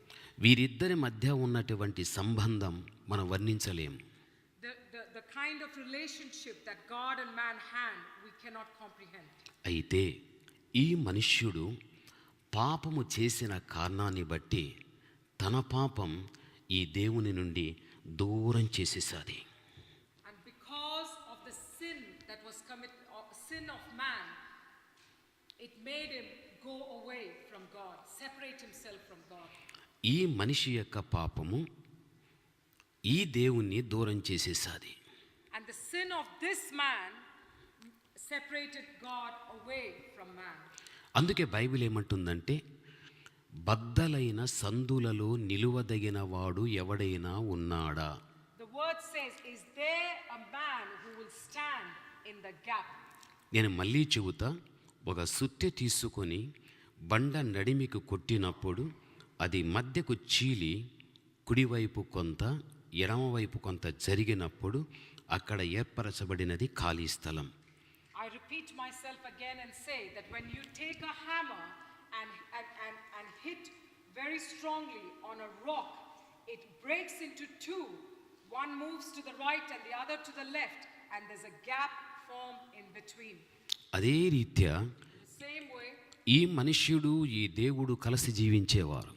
వీరిద్దరి మధ్య ఉన్నటువంటి సంబంధం మనం వర్ణించలేము. The kind of relationship that God and man had, we cannot comprehend. అయితే ఈ మనుష్యుడు పాపము చేసిన కారణాన్ని బట్టి తన పాపం ఈ దేవుని నుండి దూరం చేసేసాది. And because of the sin that was committed, sin of man, it made him go away from God, separate himself from God. ఈ మనిషి యొక్క పాపము ఈ దేవుణ్ణి దూరం చేసేసాది. And the sin of this man separated God away from man. అందుకే Bible ఏమంటుందంటే బద్దలైన సందులలో నిలువదగిన వాడు ఎవడైనా ఉన్నాడా? The word says, is there a man who will stand in the gap? నేను మళ్ళీ చెబుతా, ఒక సుత్తె తీసుకొని బండ నడిమికి కొట్టినప్పుడు అది మధ్యకు చీలి కుడివైపు కొంత ఎడమవైపు కొంత జరిగినప్పుడు అక్కడ ఏర్పరచబడినది ఖాళీ స్థలం. I repeat myself again and say that when you take a hammer and hit very strongly on a rock, it breaks into two. One moves to the right and the other to the left, and there's a gap formed in between. అదే రీత్యా The same way, ఈ మనుష్యుడు ఈ దేవుడు కలిసి జీవించేవారు.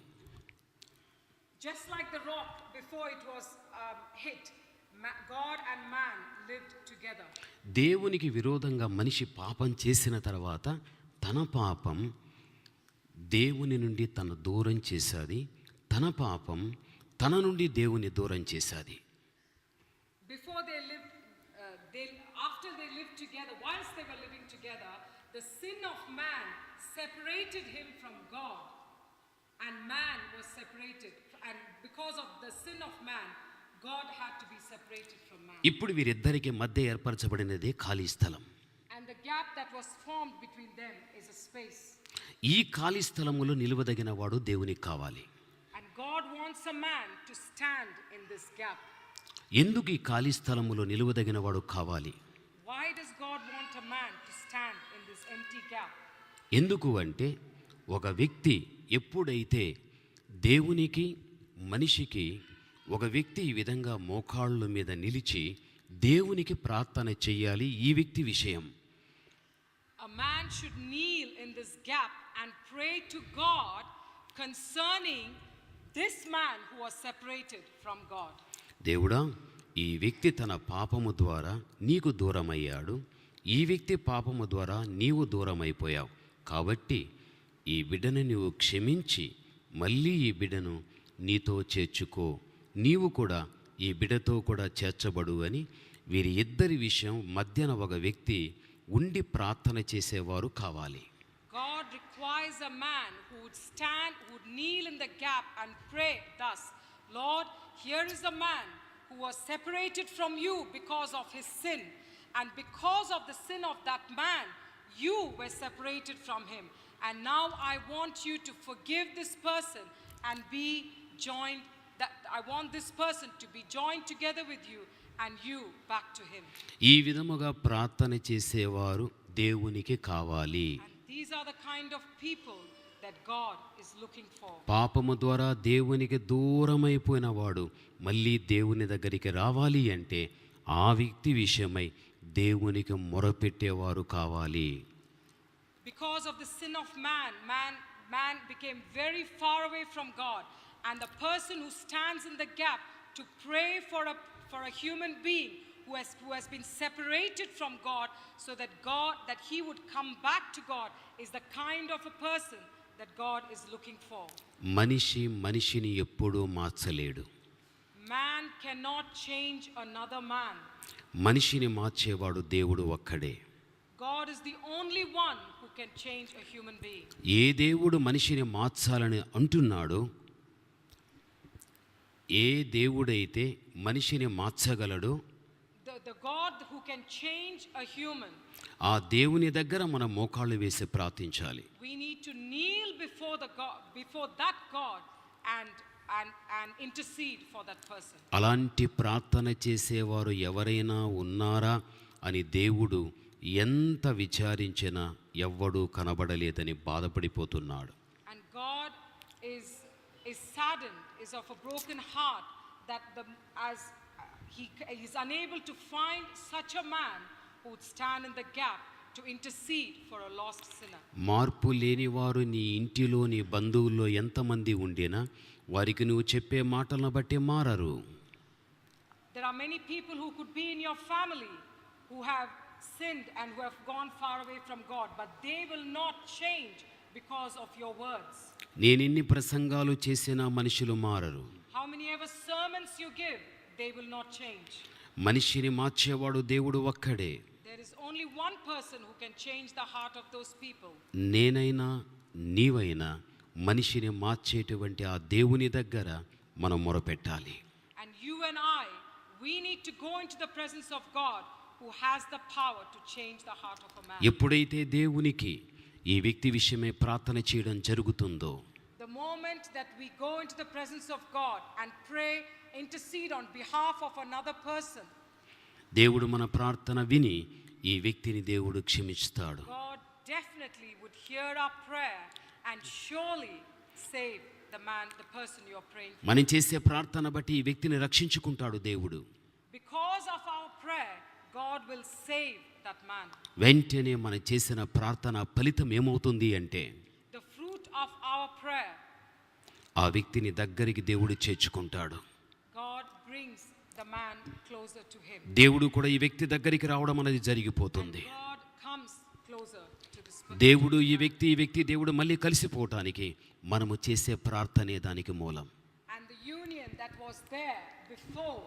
just like the rock before it was hit, God and man lived together. దేవునికి విరోధంగా మనిషి పాపం చేసిన తర్వాత తన పాపం దేవుని నుండి తన దూరం చేశాది, తన పాపం తన నుండి దేవుని దూరం చేశాది. Before they lived, after they lived together, whilst they were living together, the sin of man separated him from God, and man was separated. And because of the sin of man, God had to be separated from man. ఇప్పుడు వీరిద్దరికి మధ్య ఏర్పరచబడినదే ఖాళీ స్థలం. And the gap that was formed between them is a space. ఈ ఖాళీ స్థలములో నిలువదగిన వాడు దేవునికి కావాలి. And God wants a man to stand in this gap. ఎందుకు ఈ ఖాళీ స్థలములో నిలువదగిన వాడు కావాలి? Why does God want a man to stand in this empty gap? ఎందుకు అంటే ఒక వ్యక్తి ఎప్పుడైతే దేవునికి మనిషికి ఒక వ్యక్తి ఈ విధంగా మోకాళ్ళ మీద నిలిచి దేవునికి ప్రార్థన చెయ్యాలి. ఈ వ్యక్తి విషయం A man should kneel in this gap and pray to God concerning this man who was separated from God. దేవుడా, ఈ వ్యక్తి తన పాపము ద్వారా నీకు దూరమయ్యాడు, ఈ వ్యక్తి పాపము ద్వారా నీవు దూరమైపోయావు, కాబట్టి ఈ బిడ్డను నీవు క్షమించి మళ్ళీ ఈ బిడ్డను నీతో చేర్చుకో, నీవు కూడా ఈ బిడ్డతో కూడా చేర్చబడు అని వీరి ఇద్దరి విషయం మధ్యన ఒక వ్యక్తి ఉండి ప్రార్థన చేసేవారు కావాలి. God requires a man who would stand, who would kneel in the gap and pray thus, Lord, here is a man who was separated from you because of his sin, and because of the sin of that man, you were separated from him, and now I want you to forgive this person and be joined, that I want this person to be joined together with you and you back to him. ఈ విధముగా ప్రార్థన చేసేవారు దేవునికి కావాలి. And these are the kind of people that God is looking for. పాపము ద్వారా దేవునికి దూరమైపోయిన వాడు మళ్ళీ దేవుని దగ్గరికి రావాలి అంటే ఆ వ్యక్తి విషయమై దేవునికి మొరపెట్టేవారు కావాలి. Because of the sin of man became very far away from God, and the person who stands in the gap to pray for a human being who has been separated from God, so that he would come back to God, is the kind of a person that God is looking for. మనిషి మనిషిని ఎప్పుడూ మార్చలేడు. Man cannot change another man. మనిషిని మార్చేవాడు దేవుడు ఒక్కడే. God is the only one who can change a human being. ఏ దేవుడు మనిషిని మార్చాలని అంటున్నాడో, ఏ దేవుడైతే మనిషిని మార్చగలడో, The God who can change a human, ఆ దేవుని దగ్గర మనం మోకాళ్ళు వేసి ప్రార్థించాలి. we need to kneel before that God and and intercede for that person. అలాంటి ప్రార్థన చేసేవారు ఎవరైనా ఉన్నారా అని దేవుడు ఎంత విచారించినా ఎవ్వడూ కనబడలేదని బాధపడిపోతున్నాడు. And God is saddened, is of a broken heart that he is unable to find such a man who would stand in the gap to intercede for a lost sinner. మార్పు లేనివారు నీ ఇంటిలో నీ బంధువుల్లో ఎంతమంది ఉండినా వారికి నువ్వు చెప్పే మాటలను బట్టి మారరు. There are many people who could be in your family who have sinned and who have gone far away from God, but they will not change because of your words. నేనెన్ని ప్రసంగాలు చేసినా మనుషులు మారరు. How many ever sermons you give, they will not change. మనిషిని మార్చేవాడు దేవుడు ఒక్కడే. There is only one person who can change the heart of those people. నేనైనా నీవైనా మనిషిని మార్చేటువంటి ఆ దేవుని దగ్గర మనం మొరపెట్టాలి. And you and I, we need to go into the presence of God who has the power to change the heart of a man. ఎప్పుడైతే దేవునికి ఈ వ్యక్తి విషయమే ప్రార్థన చేయడం జరుగుతుందో, the moment that we go into the presence of God and pray, intercede on behalf of another person, దేవుడు మన ప్రార్థన విని ఈ వ్యక్తిని దేవుడు క్షమిస్తాడు. God definitely would hear our prayer and surely save the person you are praying for. మనం చేసే ప్రార్థన బట్టి ఈ వ్యక్తిని రక్షించుకుంటాడు దేవుడు. Because of our prayer, God will save that man. వెంటనే మనం చేసిన ప్రార్థన ఫలితం ఏమవుతుంది అంటే, The fruit of our prayer, ఆ వ్యక్తిని దగ్గరికి దేవుడు చేర్చుకుంటాడు. God brings the man closer to him. దేవుడు కూడా ఈ వ్యక్తి దగ్గరికి రావడం అనేది జరిగిపోతుంది. And God comes closer to this person. దేవుడు ఈ వ్యక్తి దేవుడు మళ్ళీ కలిసిపోవటానికి మనము చేసే ప్రార్థనే దానికి మూలం. And the union that was there before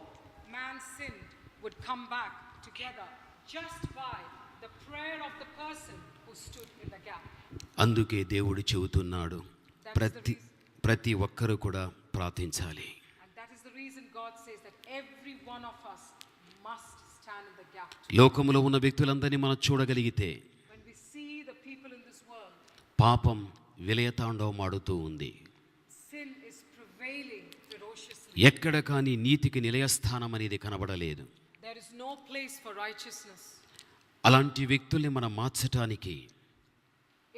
man sinned would come back together just by the prayer of the person who stood in the gap. అందుకే దేవుడు చెబుతున్నాడు, ప్రతి ఒక్కరు కూడా ప్రార్థించాలి. And that is the reason God says that every one of us must stand in the gap. లోకములో ఉన్న వ్యక్తులందరినీ మనం చూడగలిగితే, When we see the people in this world, పాపం విలయతాండవం ఆడుతూ ఉంది. sin is prevailing ferociously. ఎక్కడ కానీ నీతికి నిలయస్థానం అనేది కనబడలేదు. There is no place for righteousness. అలాంటి వ్యక్తుల్ని మనం మార్చటానికి,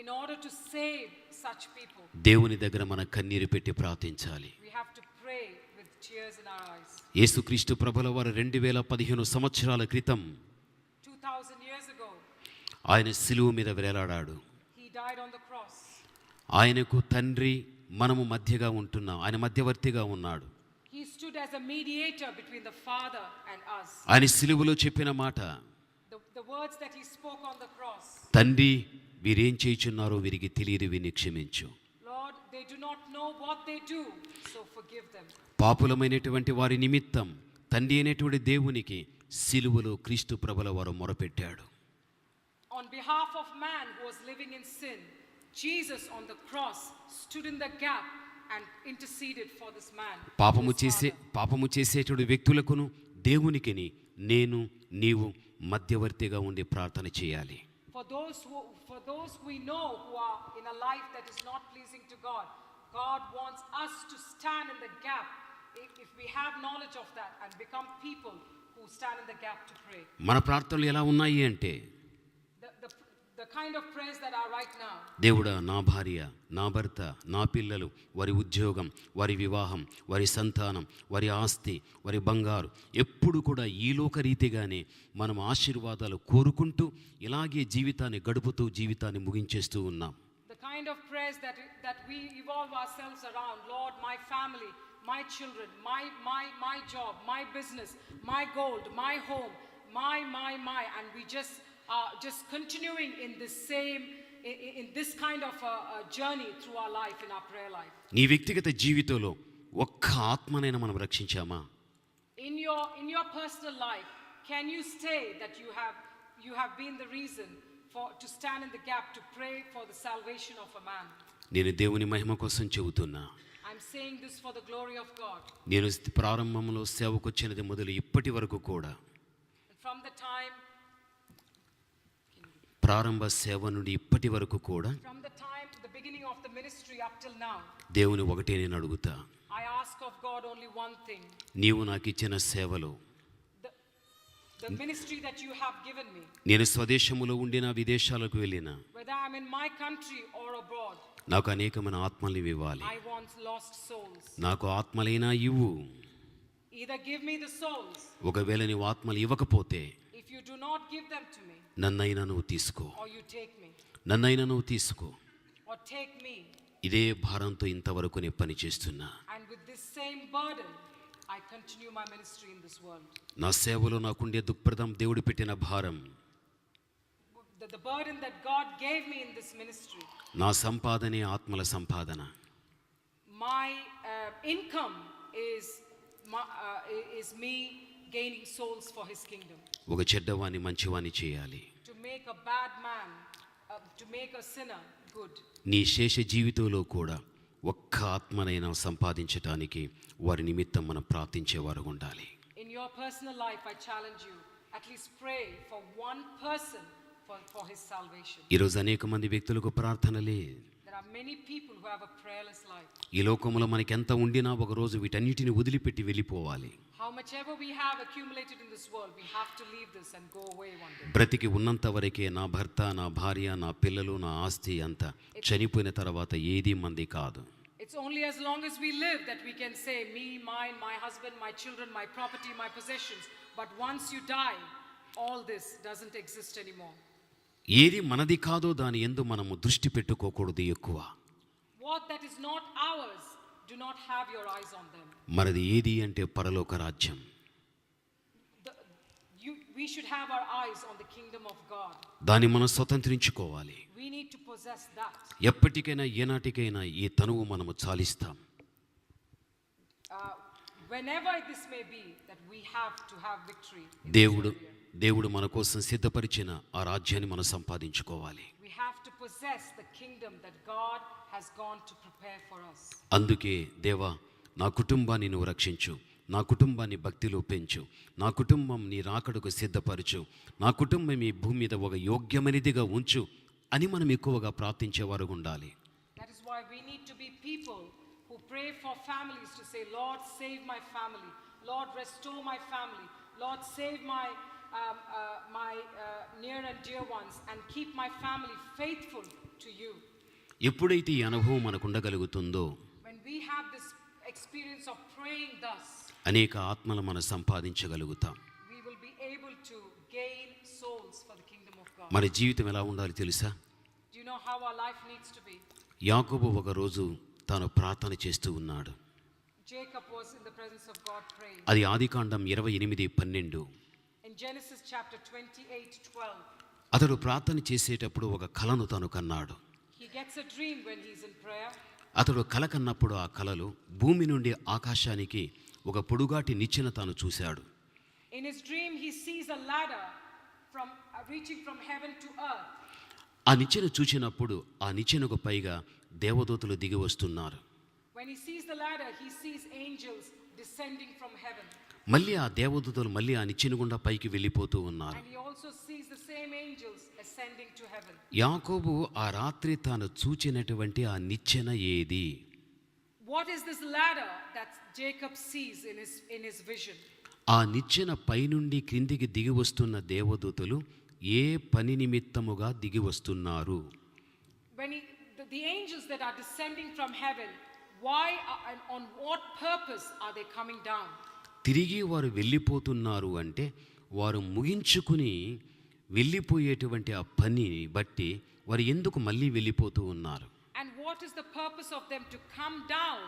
In order to save such people, దేవుని దగ్గర మన కన్నీరు పెట్టి ప్రార్థించాలి. we have to pray with tears in our eyes. యేసుక్రీస్తు ప్రభుల వారు 2015 సంవత్సరాల క్రితం 2000 years ago, ఆయన సిలువ మీద వేలాడాడు. he died on the cross. ఆయనకు తండ్రి మనము మధ్యగా ఉంటున్నాం, ఆయన మధ్యవర్తిగా ఉన్నాడు. He stood as a mediator between the Father and us. ఆయన సిలువలో చెప్పిన మాట, The words that he spoke on the cross, తండ్రి వీరేం చేయుచున్నారో వీరికి తెలియదు, వీరిని క్షమించు. Lord, they do not know what they do, so forgive them. పాపులమైనటువంటి వారి నిమిత్తం తండ్రి అయినటువంటి దేవునికి సిలువలో క్రీస్తు ప్రభుల వారు మొరపెట్టాడు. On behalf of man who was living in sin, Jesus on the cross stood in the gap and interceded for this man. పాపము చేసేటువంటి వ్యక్తులకును దేవునికిని నేను నీవు మధ్యవర్తిగా ఉండి ప్రార్థన చేయాలి. For those we know who are in a life that is not pleasing to God, God wants us to stand in the gap. If we have knowledge of that and become people who stand in the gap to pray. మన ప్రార్థనలు ఎలా ఉన్నాయి అంటే, the kind of prayers that are right now. దేవుడా, నా భార్య, నా భర్త, నా పిల్లలు, వారి ఉద్యోగం, వారి వివాహం, వారి సంతానం, వారి ఆస్తి, వారి బంగారు, ఎప్పుడు కూడా ఈ లోక రీతిగానే మనం ఆశీర్వాదాలు కోరుకుంటూ ఇలాగే జీవితాన్ని గడుపుతూ జీవితాన్ని ముగించేస్తూ ఉన్నాం. The kind of prayers that we evolve ourselves around, Lord, my family, my children, my job, my business, my gold, my home, my, and we just continuing in this kind of a journey through our life, in our prayer life. నీ వ్యక్తిగత జీవితంలో ఒక్క ఆత్మనైనా మనం రక్షించామా? In your personal life, can you say that you have been the reason to stand in the gap to pray for the salvation of a man? నేను దేవుని మహిమ కోసం చెబుతున్నా. I'm saying this for the glory of God. నేను ప్రారంభంలో సేవకు వచ్చినది మొదలు ఇప్పటి వరకు కూడా, from the time ప్రారంభ సేవ నుండి ఇప్పటి వరకు కూడా, from the beginning of the ministry up till now, దేవుని ఒకటే నేను అడుగుతా, I ask of God only one thing. నీవు నాకు ఇచ్చిన సేవలో The ministry that you have given me, నేను స్వదేశములో ఉండినా విదేశాలకు వెళ్ళినా whether I'm in my country or abroad, నాకు అనేకమైన ఆత్మల్ని ఇవ్వాలి. I want lost souls. నాకు ఆత్మలైనా ఇవ్వు. Either give me the souls. ఒకవేళ నీవు ఆత్మలు ఇవ్వకపోతే If you do not give them to me, నన్నైనా నువ్వు తీసుకో, or you take me, నన్నైనా నువ్వు తీసుకో. or take me, ఇదే భారంతో ఇంతవరకు నేను పని చేస్తున్నా. and with this same burden, I continue my ministry in this world. నా సేవలో నాకుండే దుఃఖప్రదం దేవుడు పెట్టిన భారం. The burden that God gave me in this ministry. నా సంపాదనే ఆత్మల సంపాదన. My income is me gaining souls for His kingdom. ఒక చెడ్డవాణ్ణి మంచివాణ్ణి చేయాలి. To make a bad man, to make a sinner good. నీ శేష జీవితంలో కూడా ఒక్క ఆత్మనైనా సంపాదించటానికి వారి నిమిత్తం మనం ప్రార్థించేవారు ఉండాలి. In your personal life, I challenge you, at least pray for one person for his salvation. ఈరోజు అనేక మంది వ్యక్తులకు ప్రార్థనలే. There are many people who have a prayerless life. ఈ లోకంలో మనకెంత ఉండినా ఒక రోజు వీటన్నిటిని వదిలిపెట్టి వెళ్ళిపోవాలి. How much ever we have accumulated in this world, we have to leave this and go away one day. బ్రతికి ఉన్నంత వరకే నా భర్త, నా భార్య, నా పిల్లలు, నా ఆస్తి అంతా చనిపోయిన తర్వాత ఏది మంది కాదు. It's only as long as we live that we can say me, mine, my husband, my children, my property, my possessions. But once you die, all this doesn't exist anymore. ఏది మనది కాదో దాని యందు మనము దృష్టి పెట్టుకోకూడదు ఎక్కువ. What that is not ours, do not have your eyes on them. మనది ఏది అంటే పరలోక రాజ్యం. We should have our eyes on the kingdom of God. దాన్ని మనం స్వతంత్రించుకోవాలి. We need to possess that. ఎప్పటికైనా ఏనాటికైనా ఈ తనువు మనము చాలిస్తాం. Whenever this may be, that we have to have victory. దేవుడు మన కోసం సిద్ధపరిచిన ఆ రాజ్యాన్ని మనం సంపాదించుకోవాలి. We have to possess the kingdom that God has gone to prepare for us. అందుకే దేవా, నా కుటుంబాన్ని నువ్వు రక్షించు, నా కుటుంబాన్ని భక్తిలో పెంచు, నా కుటుంబం నీ రాకడకు సిద్ధపరచు, నా కుటుంబం ఈ భూమి మీద ఒక యోగ్యమైనదిగా ఉంచు అని మనం ఎక్కువగా ప్రార్థించేవారు ఉండాలి. That is why we need to be people who pray for families to say, Lord, save my family. Lord, restore my family. Lord, save my near and dear ones and keep my family faithful to you. ఎప్పుడైతే ఈ అనుభవం మనకు ఉండగలుగుతుందో, when we have this experience of praying thus, అనేక ఆత్మలు మనం సంపాదించగలుగుతాం. we will be able to gain souls for the kingdom of God. మన జీవితం ఎలా ఉండాలి తెలుసా? Do you know how our life needs to be? యాకోబు ఒక రోజు తాను ప్రార్థన చేస్తూ ఉన్నాడు. Jacob was in the presence of God praying. అది ఆదికాండం 28:12. In Genesis chapter 28:12, అతడు ప్రార్థన చేసేటప్పుడు ఒక కలను తాను కన్నాడు. he gets a dream when he's in prayer. అతడు కల కన్నప్పుడు ఆ కలలో భూమి నుండి ఆకాశానికి ఒక పొడుగాటి నిచ్చెన తాను చూశాడు. In his dream he sees a ladder from reaching from heaven to earth. ఆ నిచ్చెన చూచినప్పుడు ఆ నిచ్చెనకు పైగా దేవదూతలు దిగి వస్తున్నారు. When he sees the ladder, he sees angels descending from heaven. మళ్ళీ ఆ దేవదూతలు మళ్ళీ ఆ నిచ్చెన గుండా పైకి వెళ్ళిపోతూ ఉన్నారు. And he also sees the same angels ascending to heaven. యాకోబు ఆ రాత్రి తాను చూచినటువంటి ఆ నిచ్చెన ఏది? What is this ladder that Jacob sees in his vision? ఆ నిచ్చెన పైనుండి క్రిందికి దిగి వస్తున్న దేవదూతలు ఏ పని నిమిత్తముగా దిగి వస్తున్నారు? When the angels that are descending from heaven, why and on what purpose are they coming down? తిరిగి వారు వెళ్ళిపోతున్నారు అంటే వారు ముగించుకుని వెళ్ళిపోయేటువంటి ఆ పని బట్టి వారు ఎందుకు మళ్ళీ వెళ్ళిపోతూ ఉన్నారు? And what is the purpose of them to come down,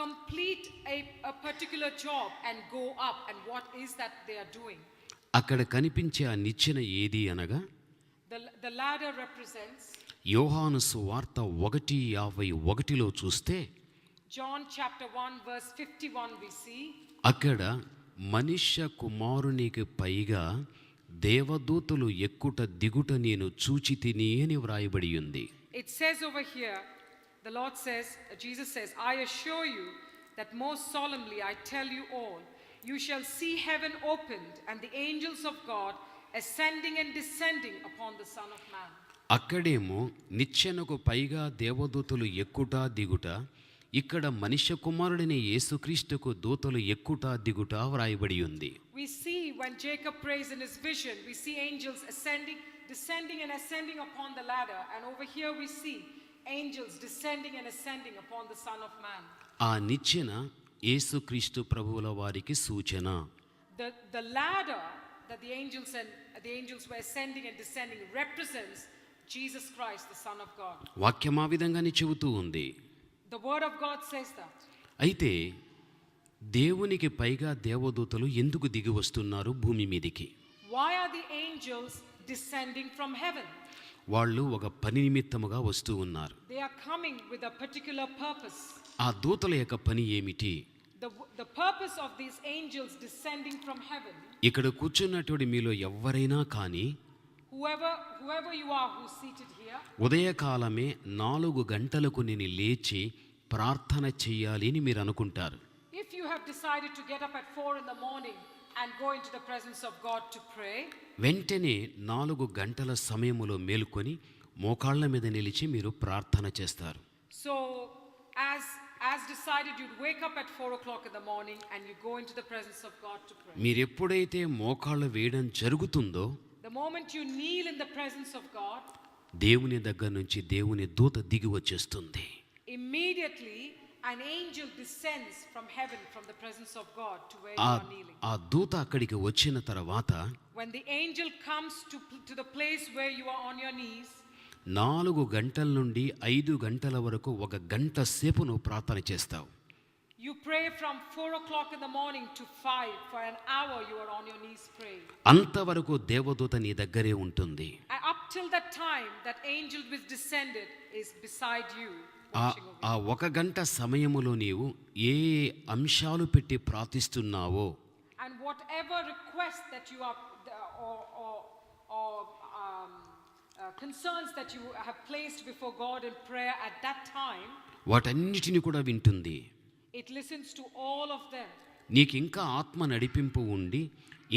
complete a particular job and go up, and what is that they are doing? అక్కడ కనిపించే ఆ నిచ్చెన ఏది అనగా The ladder represents యోహాను సువార్త 1:51లో చూస్తే John chapter 1 verse 51 we see అక్కడ మనుష్య కుమారునికి పైగా దేవదూతలు ఎక్కుట దిగుట నేను చూచితిని అని వ్రాయబడి ఉంది. It says over here, the Lord says, Jesus says, I assure you that most solemnly I tell you all, you shall see heaven opened and the angels of God ascending and descending upon the Son of Man. అక్కడేమో నిచ్చెనకు పైగా దేవదూతలు ఎక్కుట దిగుట, ఇక్కడ మనుష్య కుమారుడైన యేసుక్రీస్తుకు దూతలు ఎక్కుట దిగుట వ్రాయబడి ఉంది. We see when Jacob prays in his vision, we see angels descending and ascending upon the ladder, and over here we see angels descending and ascending upon the Son of Man. ఆ నిచ్చెన యేసుక్రీస్తు ప్రభువుల వారికి సూచన. The ladder that the angels were ascending and descending represents Jesus Christ, the Son of God. వాక్యం ఆ విధంగానే చెబుతూ ఉంది. The word of God says that. అయితే దేవునికి పైగా దేవదూతలు ఎందుకు దిగి వస్తున్నారు భూమి మీదికి? Why are the angels descending from heaven? వాళ్ళు ఒక పని నిమిత్తముగా వస్తూ ఉన్నారు. They are coming with a particular purpose. ఆ దూతల యొక్క పని ఏమిటి? The purpose of these angels descending from heaven. ఇక్కడ కూర్చున్నటువంటి మీలో ఎవరైనా కానీ Whoever you are who's seated here, ఉదయకాలమే 4 గంటలకు నేను లేచి ప్రార్థన చెయ్యాలి అని మీరు అనుకుంటారు. if you have decided to get up at 4 in the morning and go into the presence of God to pray, వెంటనే 4 గంటల సమయములో మేలుకొని మోకాళ్ళ మీద నిలిచి మీరు ప్రార్థన చేస్తారు. so as decided, you'd wake up at 4 o'clock in the morning and you go into the presence of God to pray. మీరు ఎప్పుడైతే మోకాళ్ళు వేయడం జరుగుతుందో, The moment you kneel in the presence of God, దేవుని దగ్గర నుంచి దేవుని దూత దిగి వచ్చేస్తుంది. immediately an angel descends from heaven, from the presence of God to where you are kneeling. ఆ దూత అక్కడికి వచ్చిన తర్వాత When the angel comes to the place where you are on your knees, 4 గంటల నుండి 5 గంటల వరకు 1 గంట సేపు నువ్వు ప్రార్థన చేస్తావు. you pray from 4 o'clock in the morning to 5. For an hour you are on your knees praying. అంతవరకు దేవదూత నీ దగ్గరే ఉంటుంది. And up till that time, that angel which descended is beside you, watching over you. ఆ 1 గంట సమయములో నీవు ఏ అంశాలు పెట్టి ప్రార్థిస్తున్నావో, And whatever request that you are concerns that you have placed before God in prayer at that time, వాటన్నిటిని కూడా వింటుంది. it listens to all of them. నీకు ఇంకా ఆత్మ నడిపింపు ఉండి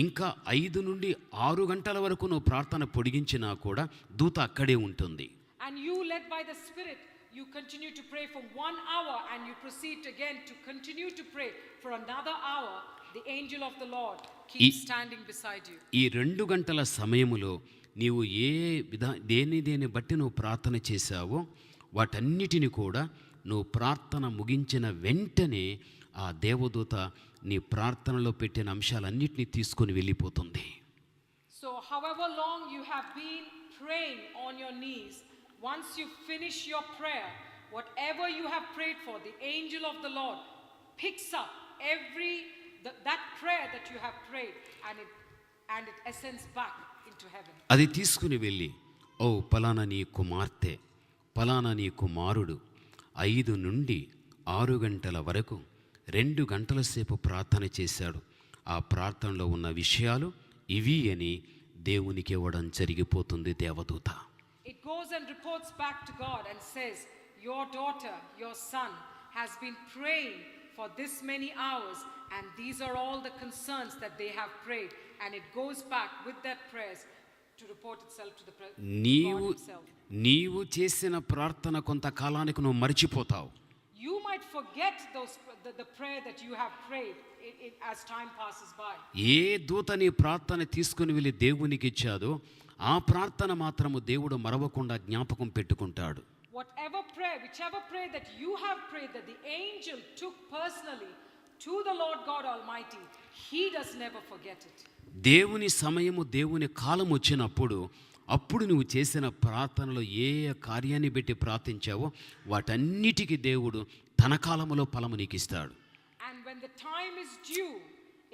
ఇంకా 5 నుండి 6 గంటల వరకు నువ్వు ప్రార్థన పొడిగించినా కూడా దూత అక్కడే ఉంటుంది. And you, led by the Spirit, you continue to pray for 1 hour and you proceed again to continue to pray for another hour. The angel of the Lord keeps standing beside you. ఈ 2 గంటల సమయములో నీవు దేని బట్టి నువ్వు ప్రార్థన చేశావో వాటన్నిటిని కూడా నువ్వు ప్రార్థన ముగించిన వెంటనే ఆ దేవదూత నీ ప్రార్థనలో పెట్టిన అంశాలన్నిటినీ తీసుకొని వెళ్ళిపోతుంది. So however long you have been praying on your knees, once you finish your prayer, whatever you have prayed for, the angel of the Lord picks up that prayer that you have prayed, and it ascends back into heaven. అది తీసుకుని వెళ్ళి, ఓ పలానా నీ కుమార్తె, పలానా నీ కుమారుడు 5 నుండి 6 గంటల వరకు 2 గంటల సేపు ప్రార్థన చేశాడు. ఆ ప్రార్థనలో ఉన్న విషయాలు ఇవి అని దేవునికి ఇవ్వడం జరిగిపోతుంది దేవదూత. It goes and reports back to God and says, your daughter, your son has been praying for this many hours, and these are all the concerns that they have prayed, and it goes back with their prayers to report itself to the God himself. నీవు చేసిన ప్రార్థన కొంతకాలానికి నువ్వు మర్చిపోతావు. You might forget the prayer that you have prayed as time passes by. ఏ దూత నీ ప్రార్థన తీసుకుని వెళ్ళి దేవునికి ఇచ్చాదో ఆ ప్రార్థన మాత్రము దేవుడు మరవకుండా జ్ఞాపకం పెట్టుకుంటాడు. Whichever prayer that you have prayed, that the angel took personally to the Lord God Almighty, he does never forget it. దేవుని సమయము, దేవుని కాలం వచ్చినప్పుడు అప్పుడు నువ్వు చేసిన ప్రార్థనలో ఏ కార్యాన్ని పెట్టి ప్రార్థించావో వాటన్నిటికీ దేవుడు తన కాలములో ఫలము నీకు ఇస్తాడు. And when the time is due,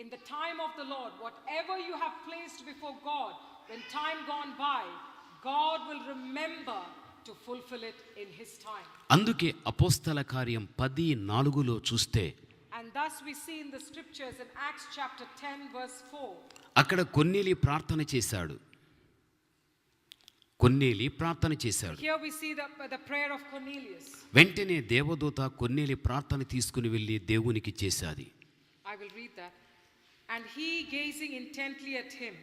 in the time of the Lord, whatever you have placed before God, when time gone by, God will remember to fulfill it in his time. అందుకే అపోస్తల కార్యం 10:4లో చూస్తే, and thus we see in the scriptures in Acts chapter 10 verse 4, అక్కడ కొర్నేలి ప్రార్థన చేశాడు. కొర్నేలి ప్రార్థన చేశాడు. here we see the prayer of Cornelius. వెంటనే దేవదూత కొర్నేలి ప్రార్థన తీసుకుని వెళ్ళి దేవునికి చేశాది. I will read that. And he, gazing intently at him,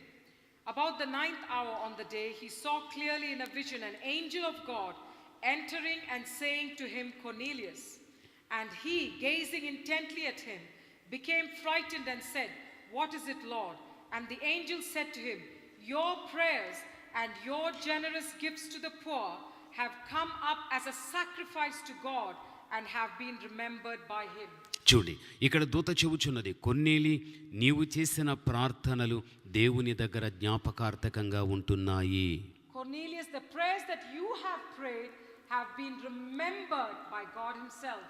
About the 9th hour on the day, he saw clearly in a vision an angel of God entering and saying to him, Cornelius. And he, gazing intently at him, became frightened and said, What is it, Lord? And the angel said to him, Your prayers and your generous gifts to the poor have come up as a sacrifice to God and have been remembered by him. చూడి, ఇక్కడ దూత చెబుచున్నది, కొర్నేలి, నీవు చేసిన ప్రార్థనలు దేవుని దగ్గర జ్ఞాపకార్థకంగా ఉంటున్నాయి. Cornelius, the prayers that you have prayed have been remembered by God himself.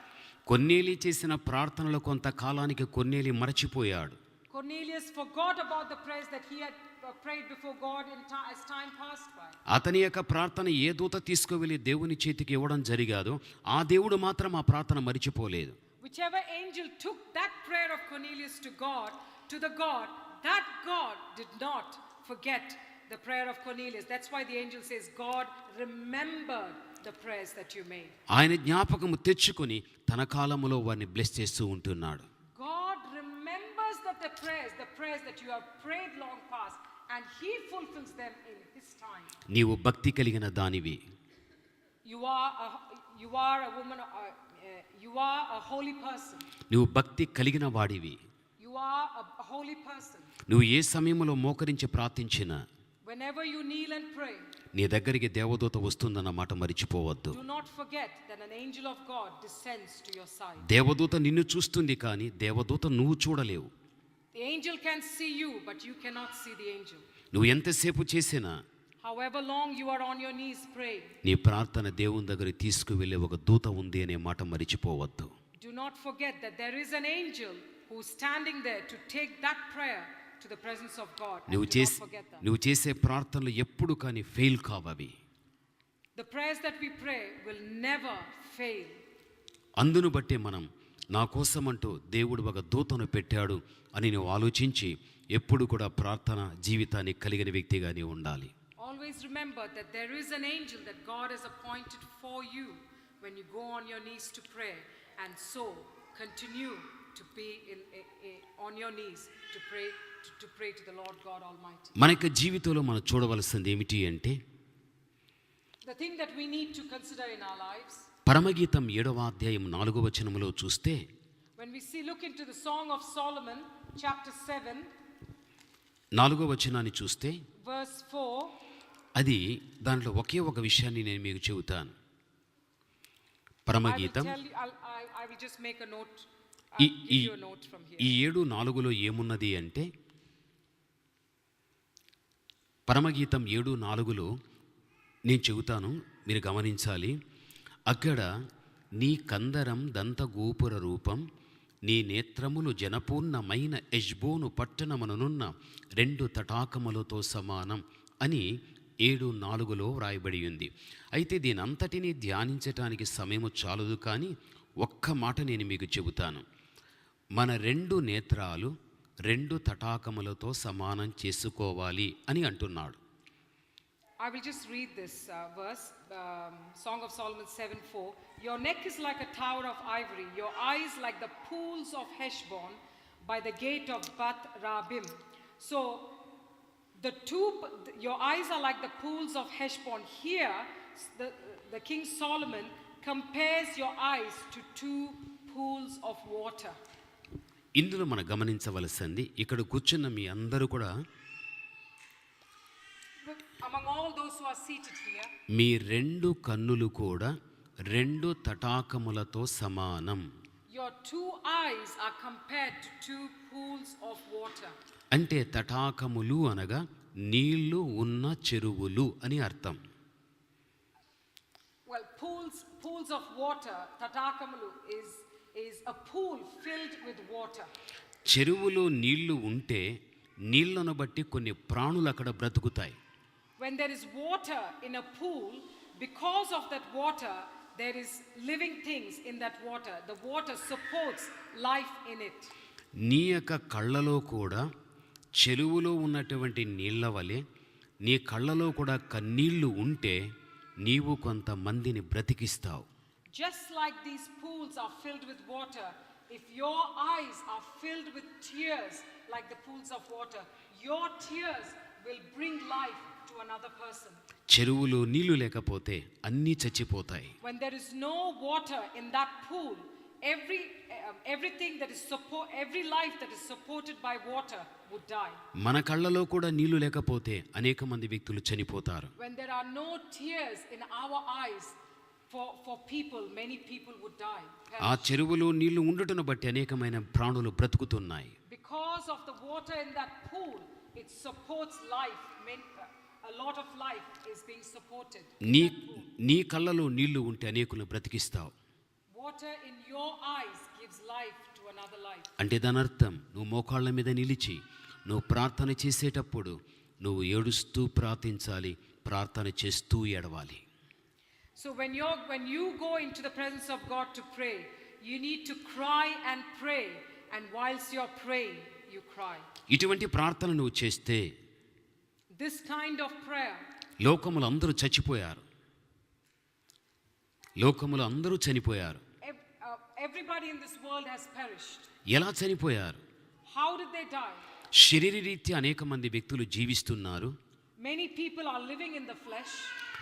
కొర్నేలి చేసిన ప్రార్థనలు కొంతకాలానికి కొర్నేలి మరచిపోయాడు. Cornelius forgot about the prayers that he had prayed before God as time passed by. అతని యొక్క ప్రార్థన ఏ దూత తీసుకువెళ్ళి దేవుని చేతికి ఇవ్వడం జరిగాదో ఆ దేవుడు మాత్రం ఆ ప్రార్థన మరిచిపోలేదు. Whichever angel took that prayer of Cornelius to God, that God did not forget the prayer of Cornelius. That's why the angel says, God remembered the prayers that you made. ఆయన జ్ఞాపకము తెచ్చుకొని తన కాలములో వారిని బ్లెస్ చేస్తూ ఉంటున్నాడు. God remembers the prayers that you have prayed long past, and he fulfills them in his time. నీవు భక్తి కలిగిన దానివి. You are a woman, you are a holy person. నువ్వు భక్తి కలిగిన వాడివి. You are a holy person. నువ్వు ఏ సమయంలో మోకరించి ప్రార్థించినా, whenever you kneel and pray, నీ దగ్గరికి దేవదూత వస్తుందన్న మాట మరిచిపోవద్దు. do not forget that an angel of God descends to your side. దేవదూత నిన్ను చూస్తుంది కానీ దేవదూత నువ్వు చూడలేవు. The angel can see you, but you cannot see the angel. నువ్వు ఎంతసేపు చేసినా, however long you are on your knees praying, నీ ప్రార్థన దేవుని దగ్గరికి తీసుకువెళ్ళే ఒక దూత ఉంది అనే మాట మరిచిపోవద్దు. do not forget that there is an angel who is standing there to take that prayer to the presence of God. నువ్వు చేసే ప్రార్థనలు ఎప్పుడు కానీ fail కావవి. The prayers that we pray will never fail. అందును బట్టే మనం నా కోసమంటూ దేవుడు ఒక దూతను పెట్టాడు అని నువ్వు ఆలోచించి ఎప్పుడు కూడా ప్రార్థన జీవితాన్ని కలిగిన వ్యక్తిగానే ఉండాలి. Always remember that there is an angel that God has appointed for you when you go on your knees to pray, and so continue to be on your knees to pray to the Lord God Almighty. మన యొక్క జీవితంలో మనం చూడవలసింది ఏమిటి అంటే, the thing that we need to consider in our lives, పరమగీతం 7వ అధ్యాయం 4వ వచనములో చూస్తే, when we look into the Song of Solomon chapter 7 4వ వచనాన్ని చూస్తే, verse 4, అది దాంట్లో ఒకే ఒక విషయాన్ని నేను మీకు చెబుతాను. పరమగీతం I will just make a note. ఈ 7:4లో ఏమున్నది అంటే, పరమగీతం 7:4లో నేను చెబుతాను, మీరు గమనించాలి. అక్కడ నీ కందరం దంతగోపుర రూపం, నీ నేత్రములు జనపూర్ణమైన ఎష్బోను పట్టణమునున్న 2 తటాకములతో సమానం అని 7:4లో వ్రాయబడి ఉంది. అయితే దీని అంతటినీ ధ్యానించటానికి సమయము చాలదు, కానీ ఒక్క మాట నేను మీకు చెబుతాను. మన 2 నేత్రాలు 2 తటాకములతో సమానం చేసుకోవాలి అని అంటున్నాడు. I will just read this verse, Song of Solomon 7:4. Your neck is like a tower of ivory, your eyes like the pools of Heshbon by the gate of Bath Rabbim. So your eyes are like the pools of Heshbon. Here the King Solomon compares your eyes to 2 pools of water. ఇందులో మనం గమనించవలసింది, ఇక్కడ కూర్చున్న మీ అందరూ కూడా, among all those who are seated here, మీ 2 కన్నులు కూడా 2 తటాకములతో సమానం. your 2 eyes are compared to 2 pools of water. అంటే తటాకములు అనగా నీళ్లు ఉన్న చెరువులు అని అర్థం. Well, pools of water, tatakamalu is a pool filled with water. చెరువులో నీళ్లు ఉంటే నీళ్లను బట్టి కొన్ని ప్రాణులు అక్కడ బ్రతుకుతాయి. When there is water in a pool, because of that water there is living things in that water. The water supports life in it. నీ యొక్క కళ్ళలో కూడా చెరువులో ఉన్నటువంటి నీళ్ల వలె నీ కళ్ళలో కూడా కన్నీళ్లు ఉంటే నీవు కొంతమందిని బ్రతికిస్తావు. Just like these pools are filled with water, if your eyes are filled with tears like the pools of water, your tears will bring life to another person. చెరువులో నీళ్లు లేకపోతే అన్నీ చచ్చిపోతాయి. When there is no water in that pool, everything that is every life that is supported by water would die. మన కళ్ళలో కూడా నీళ్లు లేకపోతే అనేక మంది వ్యక్తులు చనిపోతారు. When there are no tears in our eyes for people, many people would die. ఆ చెరువులో నీళ్లు ఉండుటను బట్టి అనేకమైన ప్రాణులు బ్రతుకుతున్నాయి. Because of the water in that pool, it supports life. A lot of life is being supported. నీ కళ్ళలో నీళ్లు ఉంటే అనేకులను బ్రతికిస్తావు. Water in your eyes gives life to another life. అంటే దాని అర్థం నువ్వు మోకాళ్ళ మీద నిలిచి నువ్వు ప్రార్థన చేసేటప్పుడు నువ్వు ఏడుస్తూ ప్రార్థించాలి, ప్రార్థన చేస్తూ ఏడవాలి. So when you go into the presence of God to pray, you need to cry and pray, and whilst you're praying, you cry. ఇటువంటి ప్రార్థన నువ్వు చేస్తే This kind of prayer. లోకములో అందరూ చచ్చిపోయారు. లోకములో అందరూ చనిపోయారు. Everybody in this world has perished. ఎలా చనిపోయారు? How did they die? శరీరరీత్యా అనేక మంది వ్యక్తులు జీవిస్తున్నారు. Many people are living in the flesh.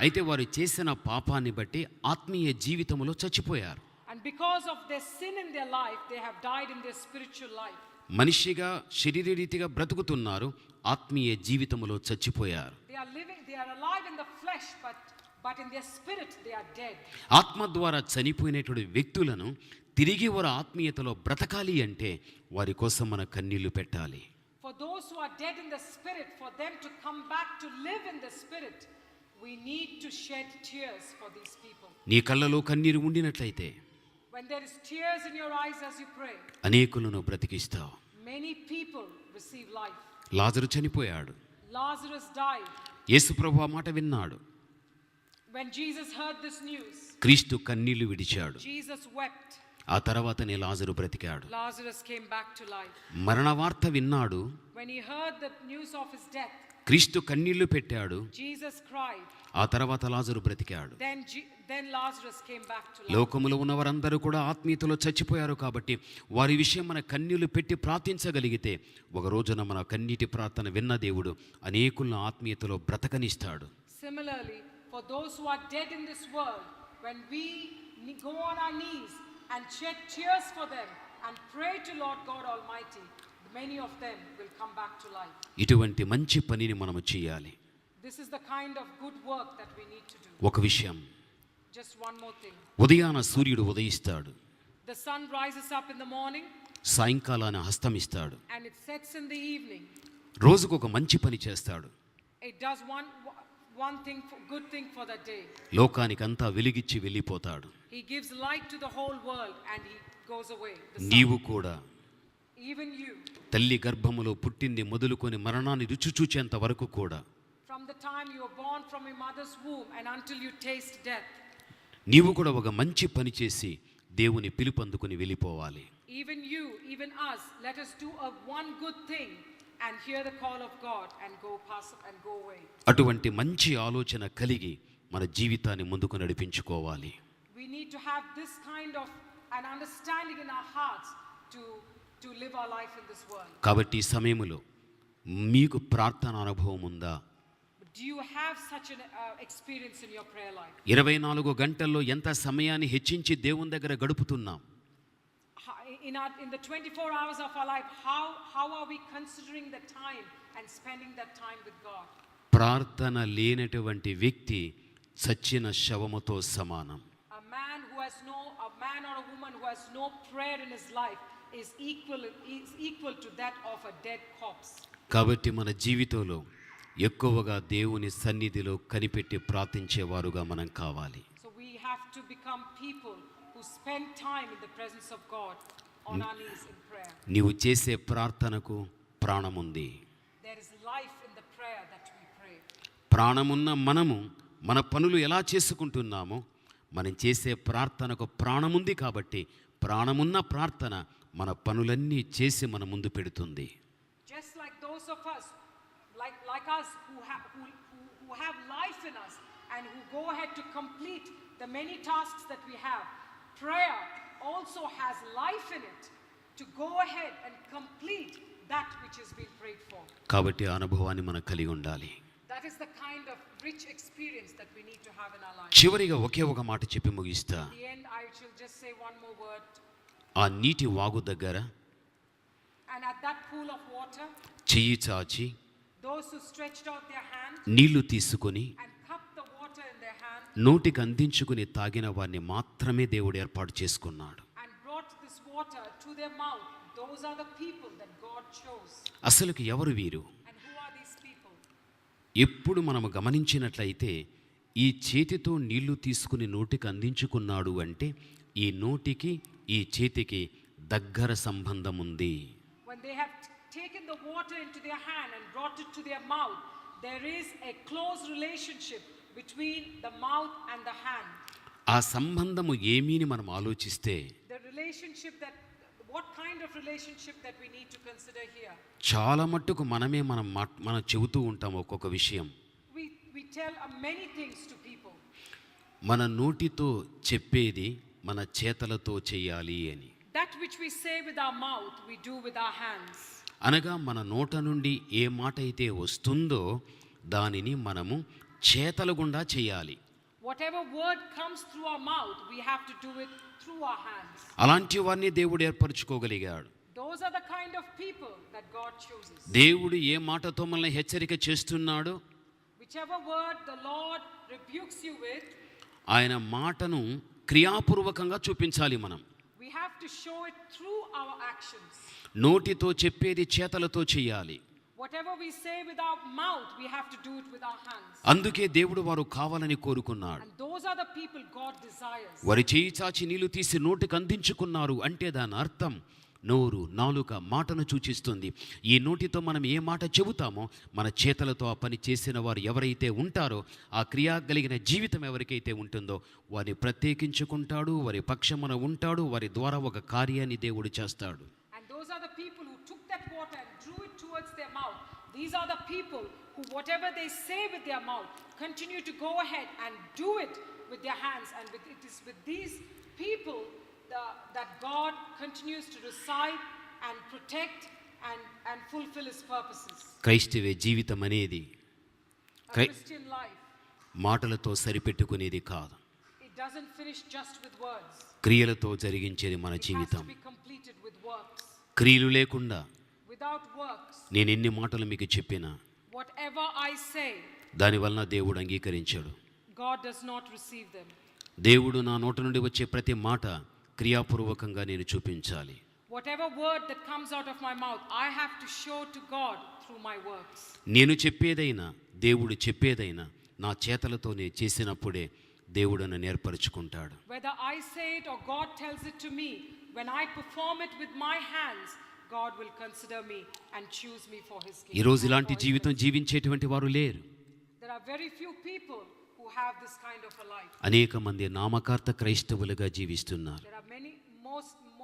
అయితే వారు చేసిన పాపాన్ని బట్టి ఆత్మీయ జీవితంలో చచ్చిపోయారు. And because of their sin in their life, they have died in their spiritual life. మనిషిగా శరీరరీతిగా బ్రతుకుతున్నారు, ఆత్మీయ జీవితంలో చచ్చిపోయారు. They are alive in the flesh, but in their spirit they are dead. ఆత్మ ద్వారా చనిపోయినటువంటి వ్యక్తులను తిరిగి వారి ఆత్మీయతలో బ్రతకాలి అంటే వారి కోసం మన కన్నీళ్లు పెట్టాలి. For those who are dead in the spirit, for them to come back to live in the spirit, we need to shed tears for these people. నీ కళ్ళలో కన్నీరు ఉండినట్లయితే when there is tears in your eyes as you pray, అనేకులను బ్రతికిస్తావు. many people receive life. లాజరు చనిపోయాడు. Lazarus died. యేసు ప్రభువు ఆ మాట విన్నాడు. When Jesus heard this news, క్రీస్తు కన్నీళ్లు విడిచాడు. Jesus wept. ఆ తర్వాతనే లాజరు బ్రతికాడు. Lazarus came back to life. మరణ వార్త విన్నాడు. When he heard the news of his death, క్రీస్తు కన్నీళ్లు పెట్టాడు. Jesus cried. ఆ తర్వాత లాజరు బ్రతికాడు. Then Lazarus came back to life. లోకములో ఉన్నవారందరూ కూడా ఆత్మీయతలో చచ్చిపోయారు కాబట్టి వారి విషయం మన కన్నీళ్లు పెట్టి ప్రార్థించగలిగితే ఒక రోజున మన కన్నీటి ప్రార్థన విన్న దేవుడు అనేకులను ఆత్మీయతలో బ్రతకనిస్తాడు. Similarly, for those who are dead in this world, when we go on our knees and shed tears for them and pray to Lord God Almighty, many of them will come back to life. ఇటువంటి మంచి పనిని మనము చేయాలి. This is the kind of good work that we need to do. ఒక విషయం, just one more thing. ఉదయాన సూర్యుడు ఉదయిస్తాడు. The sun rises up in the morning. సాయంకాలాన అస్తమిస్తాడు. And it sets in the evening. రోజుకు ఒక మంచి పని చేస్తాడు. It does one thing, good thing for that day. లోకానికంతా వెలిగిచ్చి వెళ్ళిపోతాడు. He gives light to the whole world and he goes away. నీవు కూడా even you, తల్లి గర్భములో పుట్టింది మొదలుకొని మరణాన్ని రుచి చూచేంత వరకు కూడా, from the time you are born from your mother's womb and until you taste death, నీవు కూడా ఒక మంచి పని చేసి దేవుని పిలుపందుకొని వెళ్ళిపోవాలి. even you, even us, let us do one good thing and hear the call of God and go away. అటువంటి మంచి ఆలోచన కలిగి మన జీవితాన్ని ముందుకు నడిపించుకోవాలి. We need to have this kind of an understanding in our hearts to live our life in this world. కాబట్టి ఈ సమయములో మీకు ప్రార్థన అనుభవం ఉందా? Do you have such an experience in your prayer life? 24 గంటల్లో ఎంత సమయాన్ని హెచ్చించి దేవుని దగ్గర గడుపుతున్నాం? In the 24 hours of our life, how are we considering the time and spending that time with God? ప్రార్థన లేనటువంటి వ్యక్తి చచ్చిన శవముతో సమానం. A man or a woman who has no prayer in his life is equal to that of a dead corpse. కాబట్టి మన జీవితంలో ఎక్కువగా దేవుని సన్నిధిలో కనిపెట్టి ప్రార్థించేవారుగా మనం కావాలి. So we have to become people who spend time in the presence of God on our knees in prayer. నీవు చేసే ప్రార్థనకు ప్రాణముంది. There is life in the prayer that we pray. ప్రాణమున్న మనము మన పనులు ఎలా చేసుకుంటున్నామో మనం చేసే ప్రార్థనకు ప్రాణముంది కాబట్టి ప్రాణమున్న ప్రార్థన మన పనులన్నీ చేసి మన ముందు పెడుతుంది. Just like those of us like us who have life in us and who go ahead to complete the many tasks that we have, prayer also has life in it to go ahead and complete that which is being prayed for. కాబట్టి ఆ అనుభవాన్ని మనం కలిగి ఉండాలి. That is the kind of rich experience that we need to have in our life. చివరిగా ఒకే ఒక మాట చెప్పి ముగిస్తా. At the end, I shall just say one more word. ఆ నీటి వాగు దగ్గర And at that pool of water, చెయ్యి చాచి those who stretched out their hand నీళ్లు తీసుకొని and cupped the water in their hand నోటికి అందించుకుని తాగిన వారిని మాత్రమే దేవుడు ఏర్పాటు చేసుకున్నాడు. and brought this water to their mouth, those are the people that God chose. అసలుకి ఎవరు వీరు? And who are these people? ఎప్పుడు మనము గమనించినట్లయితే ఈ చేతితో నీళ్లు తీసుకుని నోటికి అందించుకున్నాడు అంటే ఈ నోటికి ఈ చేతికి దగ్గర సంబంధం ఉంది. When they have taken the water into their hand and brought it to their mouth, there is a close relationship between the mouth and the hand. ఆ సంబంధము ఏమీని మనం ఆలోచిస్తే The relationship that, what kind of relationship that we need to consider here? చాలా మట్టుకు మనమే మనం చెబుతూ ఉంటాం ఒక్కొక్క విషయం. We tell many things to people. మన నోటితో చెప్పేది మన చేతలతో చేయాలి అని. That which we say with our mouth, we do with our hands. అనగా మన నోట నుండి ఏ మాట అయితే వస్తుందో దానిని మనము చేతల గుండా చేయాలి. Whatever word comes through our mouth, we have to do it through our hands. అలాంటి వారిని దేవుడు ఏర్పరచుకోగలిగాడు. Those are the kind of people that God chooses. దేవుడు ఏ మాటతో మనల్ని హెచ్చరిక చేస్తున్నాడో Whichever word the Lord rebukes you with, ఆయన మాటను క్రియాపూర్వకంగా చూపించాలి. మనం we have to show it through our actions. నోటితో చెప్పేది చేతలతో చేయాలి. Whatever we say with our mouth, we have to do it with our hands. అందుకే దేవుడు వారు కావాలని కోరుకున్నాడు. And those are the people God desires. వారి చేయి చాచి నీళ్లు తీసి నోటికి అందించుకున్నారు అంటే దాని అర్థం నోరు నాలుక మాటను సూచిస్తుంది. ఈ నోటితో మనం ఏ మాట చెబుతామో మన చేతలతో ఆ పని చేసిన వారు ఎవరైతే ఉంటారో ఆ క్రియా కలిగిన జీవితం ఎవరికైతే ఉంటుందో వారిని ప్రత్యేకించుకుంటాడు, వారి పక్షమున ఉంటాడు, వారి ద్వారా ఒక కార్యాన్ని దేవుడు చేస్తాడు. And those are the people who took that water and drew it towards their mouth. These are the people who whatever they say with their mouth continue to go ahead and do it with their hands. And it is with these people that God continues to reside and protect and fulfill His purposes. క్రైస్తవ జీవితం అనేది A Christian life, మాటలతో సరిపెట్టుకునేది కాదు. it doesn't finish just with words. క్రియలతో జరిగించేది మన It has జీవితం. to be completed with works. క్రియలు లేకుండా Without works, నేను ఎన్ని మాటలు మీకు చెప్పినా whatever I say, దానివలన దేవుడు అంగీకరించాడు. God does not receive them. దేవుడు నా నోట నుండి వచ్చే ప్రతి మాట క్రియాపూర్వకంగా నేను చూపించాలి. Whatever word that comes out of my mouth, I have to show to God through my works. నేను చెప్పేదైనా దేవుడు చెప్పేదైనా నా చేతలతో నేను చేసినప్పుడే దేవుడు నన్ను ఏర్పరచుకుంటాడు. Whether I say it or God tells it to me, when I perform it with my hands, God will consider me and choose me for His kingdom. ఈరోజు ఇలాంటి జీవితం జీవించేటువంటి వారు లేరు. There are very few people who have this kind of a life. అనేక మంది నామకార్థ క్రైస్తవులుగా జీవిస్తున్నారు. There are many,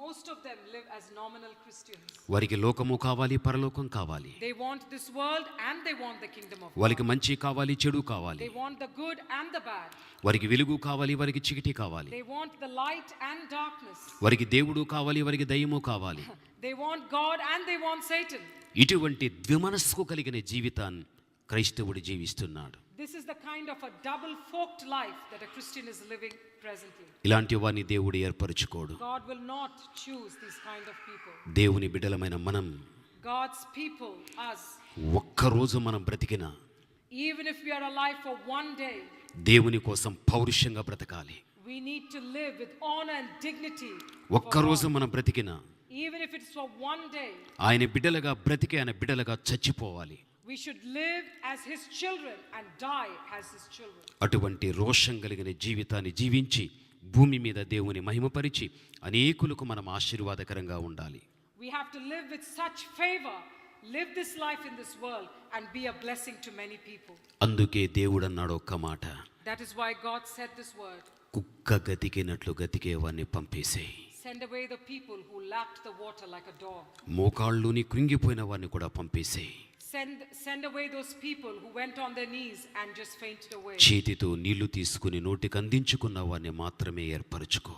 most of them live as nominal Christians. వారికి లోకము కావాలి, పరలోకం కావాలి. They want this world and they want the kingdom of God. వారికి మంచి కావాలి, చెడు కావాలి. They want the good and the bad. వారికి వెలుగు కావాలి, వారికి చీకటి కావాలి. They want the light and darkness. వారికి దేవుడు కావాలి, వారికి దయ్యము కావాలి. They want God and they want Satan. ఇటువంటి ద్విమనస్సు కలిగిన జీవితాన్ని క్రైస్తవుడు జీవిస్తున్నాడు. This is the kind of a double-forked life that a Christian is living presently. ఇలాంటి వారిని దేవుడు ఏర్పరచుకోడు. God will not choose these kind of people. దేవుని బిడ్డలమైన మనం God's people, us, ఒక్కరోజు మనం బ్రతికినా even if we are alive for one day, దేవుని కోసం పౌరుషంగా బ్రతకాలి. we need to live with honor and dignity. ఒక్కరోజు మనం బ్రతికినా Even if it's for one day, ఆయన బిడ్డలుగా బ్రతికి ఆయన బిడ్డలుగా చచ్చిపోవాలి. we should live as His children and die as His children. అటువంటి రోషం కలిగిన జీవితాన్ని జీవించి భూమి మీద దేవుని మహిమపరిచి అనేకులకు మనం ఆశీర్వాదకరంగా ఉండాలి. We have to live with such favor, live this life in this world and be a blessing to many people. అందుకే దేవుడు అన్నాడు ఒక్క మాట, That is why God said this word. కుక్క గతికినట్లు గతికే వారిని పంపేసేయి. Send away the people who lapped the water like a dog. మోకాళ్ళుని కృంగిపోయిన వారిని కూడా పంపేసేయి. Send away those people who went on their knees and just fainted away. చేతితో నీళ్లు తీసుకుని నోటికి అందించుకున్న వారిని మాత్రమే ఏర్పరచుకో.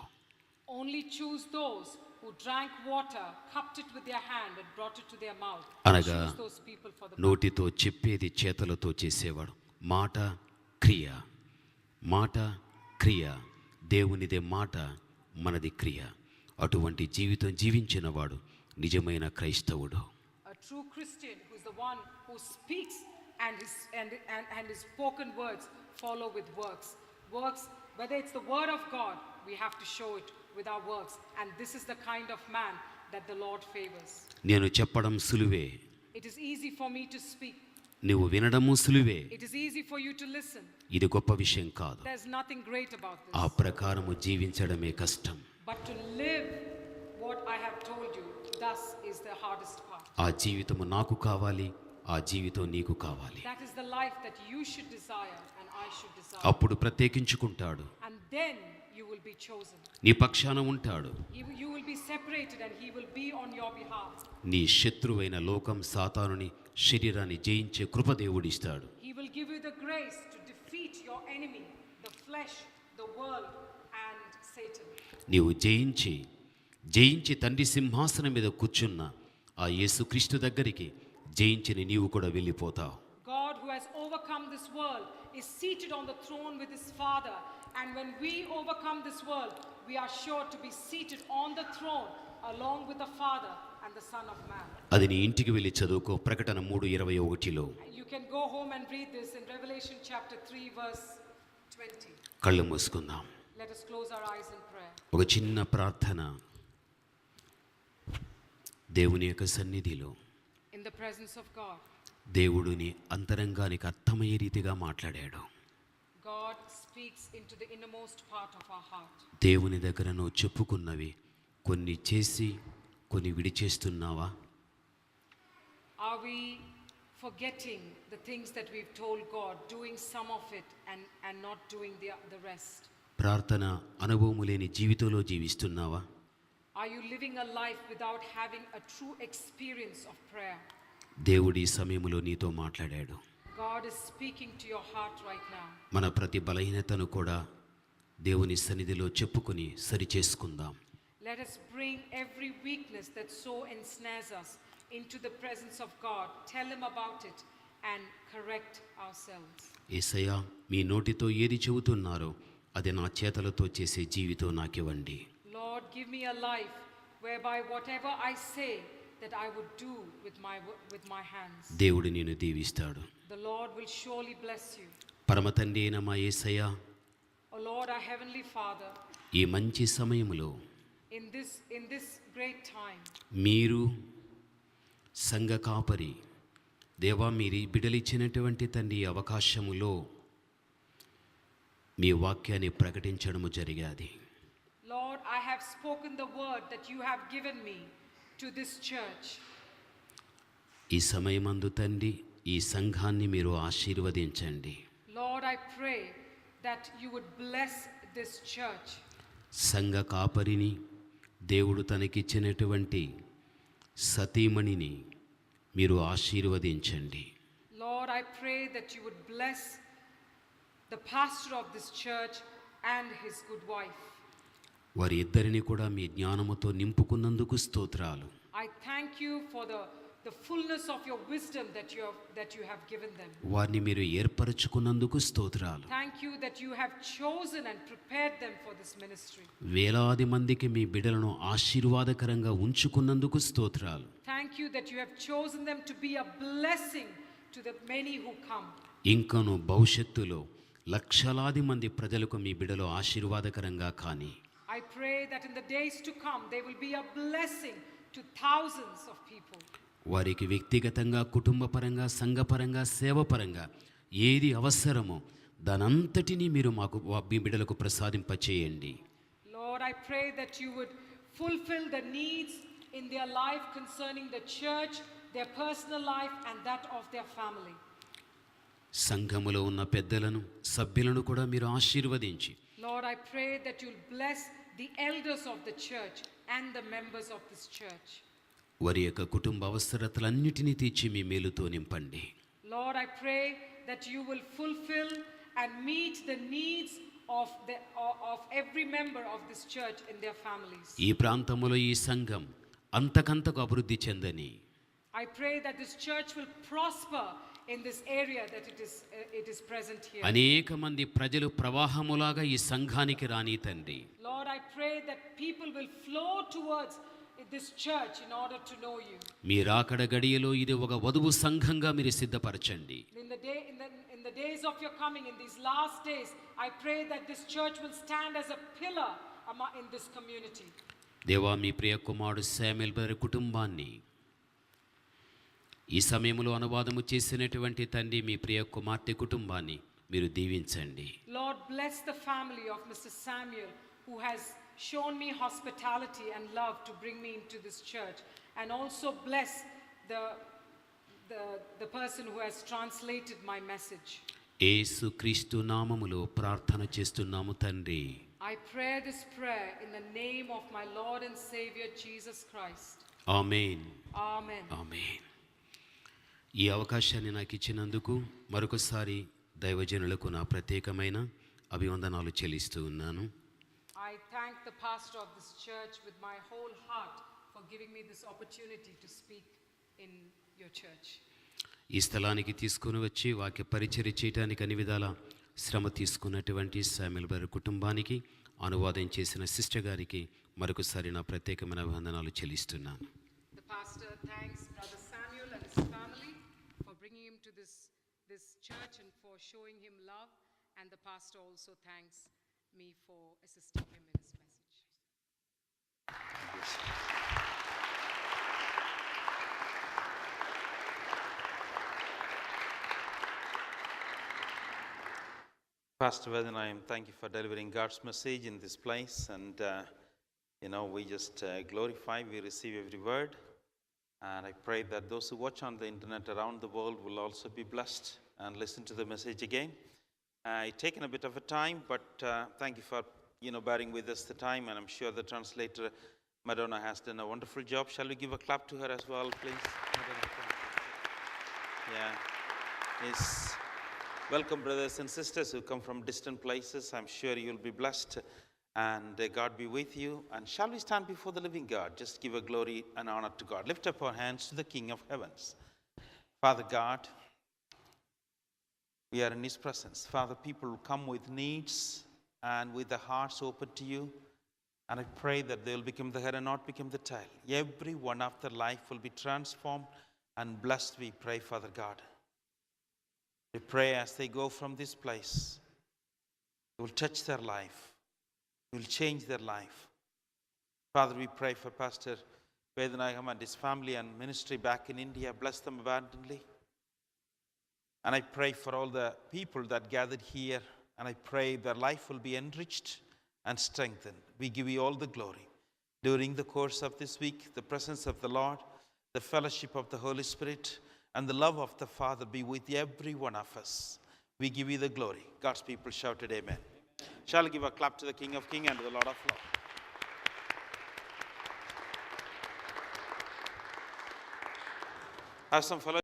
Only choose those who drank water, cupped it with their hand and brought it to their mouth. అనగా Choose those people for the నోటితో చెప్పేది చేతలతో చేసేవాడు. మాట క్రియ, మాట క్రియ. దేవునిదే మాట, మనది క్రియ. అటువంటి జీవితం జీవించిన వాడు నిజమైన క్రైస్తవుడు. A true Christian who is the one who speaks and his spoken words follow with works. Works, whether it's the word of God, we have to show it with our works. And this is the kind of man that the Lord favors. నేను చెప్పడం సులువే, It is easy for me to speak. నువ్వు వినడము సులువే. It is easy for you to listen. ఇది గొప్ప విషయం కాదు. There's nothing great about this. ఆ ప్రకారము జీవించడమే కష్టం. But to live what I have told you, thus is the hardest part. ఆ జీవితము నాకు కావాలి, ఆ జీవితం నీకు కావాలి. That is the life that you should desire and I should desire. అప్పుడు ప్రత్యేకించుకుంటాడు, And then you will be chosen. నీ పక్షాన ఉంటాడు. You will be separated and he will be on your behalf. నీ శత్రువైన లోకం సాతానుని శరీరాన్ని జయించే కృప దేవుడిస్తాడు. He will give you the grace to defeat your enemy, the flesh, the world and Satan. నీవు జయించి తండ్రి సింహాసనం మీద కూర్చున్న ఆ యేసుక్రీస్తు దగ్గరికి జయించిన నీవు కూడా వెళ్ళిపోతావు. God who has overcome this world is seated on the throne with his Father, and when we overcome this world, we are sure to be seated on the throne along with the Father and the Son of Man. అది నీ ఇంటికి వెళ్ళి చదువుకో. ప్రకటన 3:21లో You can go home and read this in Revelation chapter 3 verse 20. కళ్ళు మూసుకుందాం. Let us close our eyes in prayer. ఒక చిన్న ప్రార్థన. దేవుని యొక్క సన్నిధిలో In the presence of God, దేవుడు నీ అంతరంగానికి అర్థమయ్యే రీతిగా మాట్లాడాడు. God speaks into the innermost part of our heart. దేవుని దగ్గర నువ్వు చెప్పుకున్నవి కొన్ని చేసి కొన్ని విడిచేస్తున్నావా? Are we forgetting the things that we've told God, doing some of it and not doing the rest? ప్రార్థన అనుభవము లేని జీవితంలో జీవిస్తున్నావా? Are you living a life without having a true experience of prayer? దేవుడి ఈ సమయంలో నీతో మాట్లాడాడు. God is speaking to your heart right now. మన ప్రతి బలహీనతను కూడా దేవుని సన్నిధిలో చెప్పుకొని సరిచేసుకుందాం. Let us bring every weakness that so ensnares us into the presence of God. Tell him about it and correct ourselves. యేసయ్యా, మీ నోటితో ఏది చెబుతున్నారో అది నా చేతలతో చేసే జీవితం నాకివ్వండి. Lord, give me a life whereby whatever I say that I would do with my hands. దేవుడు నిన్ను దీవిస్తాడు. The Lord will surely bless you. పరమ తండ్రి అయిన మా యేసయ్యా, O Lord, our heavenly Father, ఈ మంచి సమయంలో in this great time, మీరు సంఘ కాపరి దేవా, మీరు బిడలిచ్చినటువంటి తండ్రి అవకాశములో మీ వాక్యాన్ని ప్రకటించడము జరిగాది. Lord, I have spoken the word that you have given me to this church. ఈ సమయమందు తండ్రి ఈ సంఘాన్ని మీరు ఆశీర్వదించండి. Lord, I pray that you would bless this church. సంఘ కాపరిని దేవుడు తనకిచ్చినటువంటి సతీమణిని మీరు ఆశీర్వదించండి. Lord, I pray that you would bless the pastor of this church and his good wife. వారి ఇద్దరిని కూడా మీ జ్ఞానముతో నింపుకున్నందుకు స్తోత్రాలు. I thank you for the fullness of your wisdom that you have given them. వారిని మీరు ఏర్పరచుకున్నందుకు స్తోత్రాలు. Thank you that you have chosen and prepared them for this ministry. వేలాది మందికి మీ బిడ్డలను ఆశీర్వాదకరంగా ఉంచుకున్నందుకు స్తోత్రాలు. Thank you that you have chosen them to be a blessing to the many who come. ఇంకను భవిష్యత్తులో లక్షలాది మంది ప్రజలకు మీ బిడ్డలు ఆశీర్వాదకరంగా కానీ I pray that in the days to come they will be a blessing to thousands of people. వారికి వ్యక్తిగతంగా, కుటుంబపరంగా, సంఘపరంగా, సేవపరంగా ఏది అవసరమో దానంతటినీ మీరు మాకు మీ బిడ్డలకు ప్రసాదింపచేయండి. Lord, I pray that you would fulfill the needs in their life concerning the church, their personal life and that of their family. సంఘములో ఉన్న పెద్దలను, సభ్యులను కూడా మీరు ఆశీర్వదించి Lord, I pray that you'll bless the elders of the church and the members of this church. వారి యొక్క కుటుంబ అవసరతలన్నిటినీ తీర్చి మీ మేలుతో నింపండి. Lord, I pray that you will fulfill and meet the needs of every member of this church in their families. ఈ ప్రాంతములో ఈ సంఘం అంతకంతకు అభివృద్ధి చెందని I pray that this church will prosper in this area that it is present here. అనేక మంది ప్రజలు ప్రవాహములాగా ఈ సంఘానికి రాని తండ్రి. Lord, I pray that people will flow towards this church in order to know you. మీ రాకడ గడియలో ఇది ఒక వధువు సంఘంగా మీరు సిద్ధపరచండి. In the days of your coming, in these last days, I pray that this church will stand as a pillar in this community. దేవా, మీ ప్రియ కుమారుడు Samuel brother కుటుంబాన్ని ఈ సమయంలో అనువాదము చేసినటువంటి తండ్రి మీ ప్రియ కుమార్తె కుటుంబాన్ని మీరు దీవించండి. Lord, bless the family of Mr. Samuel, who has shown me hospitality and love to bring me into this church, and also bless the person who has translated my message. యేసు క్రీస్తు నామములో ప్రార్థన చేస్తున్నాము తండ్రి. I pray this prayer in the name of my Lord and Savior Jesus Christ. Amen. Amen. ఆమేన్. ఈ అవకాశాన్ని నాకు ఇచ్చినందుకు మరొకసారి దైవజనులకు నా ప్రత్యేకమైన అభివందనాలు చెల్లిస్తూ ఉన్నాను. I thank the pastor of this church with my whole heart for giving me this opportunity to speak in your church. ఈ స్థలానికి తీసుకుని వచ్చి వాక్య పరిచర్య చేయడానికి అన్ని విధాల శ్రమ తీసుకున్నటువంటి శామ్యూయల్ బ్రదర్ కుటుంబానికి, అనువాదం చేసిన సిస్టర్ గారికి మరొకసారి నా ప్రత్యేకమైన అభివందనాలు చెల్లిస్తున్నాను. The pastor thanks Brother Samuel and his family for bringing him to this church and for showing him love, and the pastor also thanks me for assisting him in his message. Pastor Vedanayam, thank you for delivering God's message in this place. And, we just glorify, we receive every word. And I pray that those who watch on the internet around the world will also be blessed and listen to the message again. It's taken a bit of a time, but thank you for, bearing with us the time. And I'm sure the translator, Madonna, has done a wonderful job. Shall we give a clap to her as well, please? Madonna, yeah. Yes. Welcome, brothers and sisters who come from distant places. I'm sure you'll be blessed, and God be with you. And shall we stand before the living God? Just give a glory and honor to God. Lift up our hands to the King of Heavens. Father God, we are in His presence. Father, people will come with needs and with their hearts open to you. And I pray that they will become the head and not become the tail. Every one of their life will be transformed and blessed, we pray, Father God. We pray as they go from this place, you will touch their life. You will change their life. Father, we pray for Pastor Vedanayam and his family and ministry back in India. Bless them abundantly. And I pray for all the people that gathered here. And I pray their life will be enriched and strengthened. We give you all the glory. During the course of this week, the presence of the Lord, the fellowship of the Holy Spirit, and the love of the Father be with every one of us. We give you the glory. God's people shouted amen. Shall I give a clap to the King of Kings and to the Lord of Lords? Have some fellow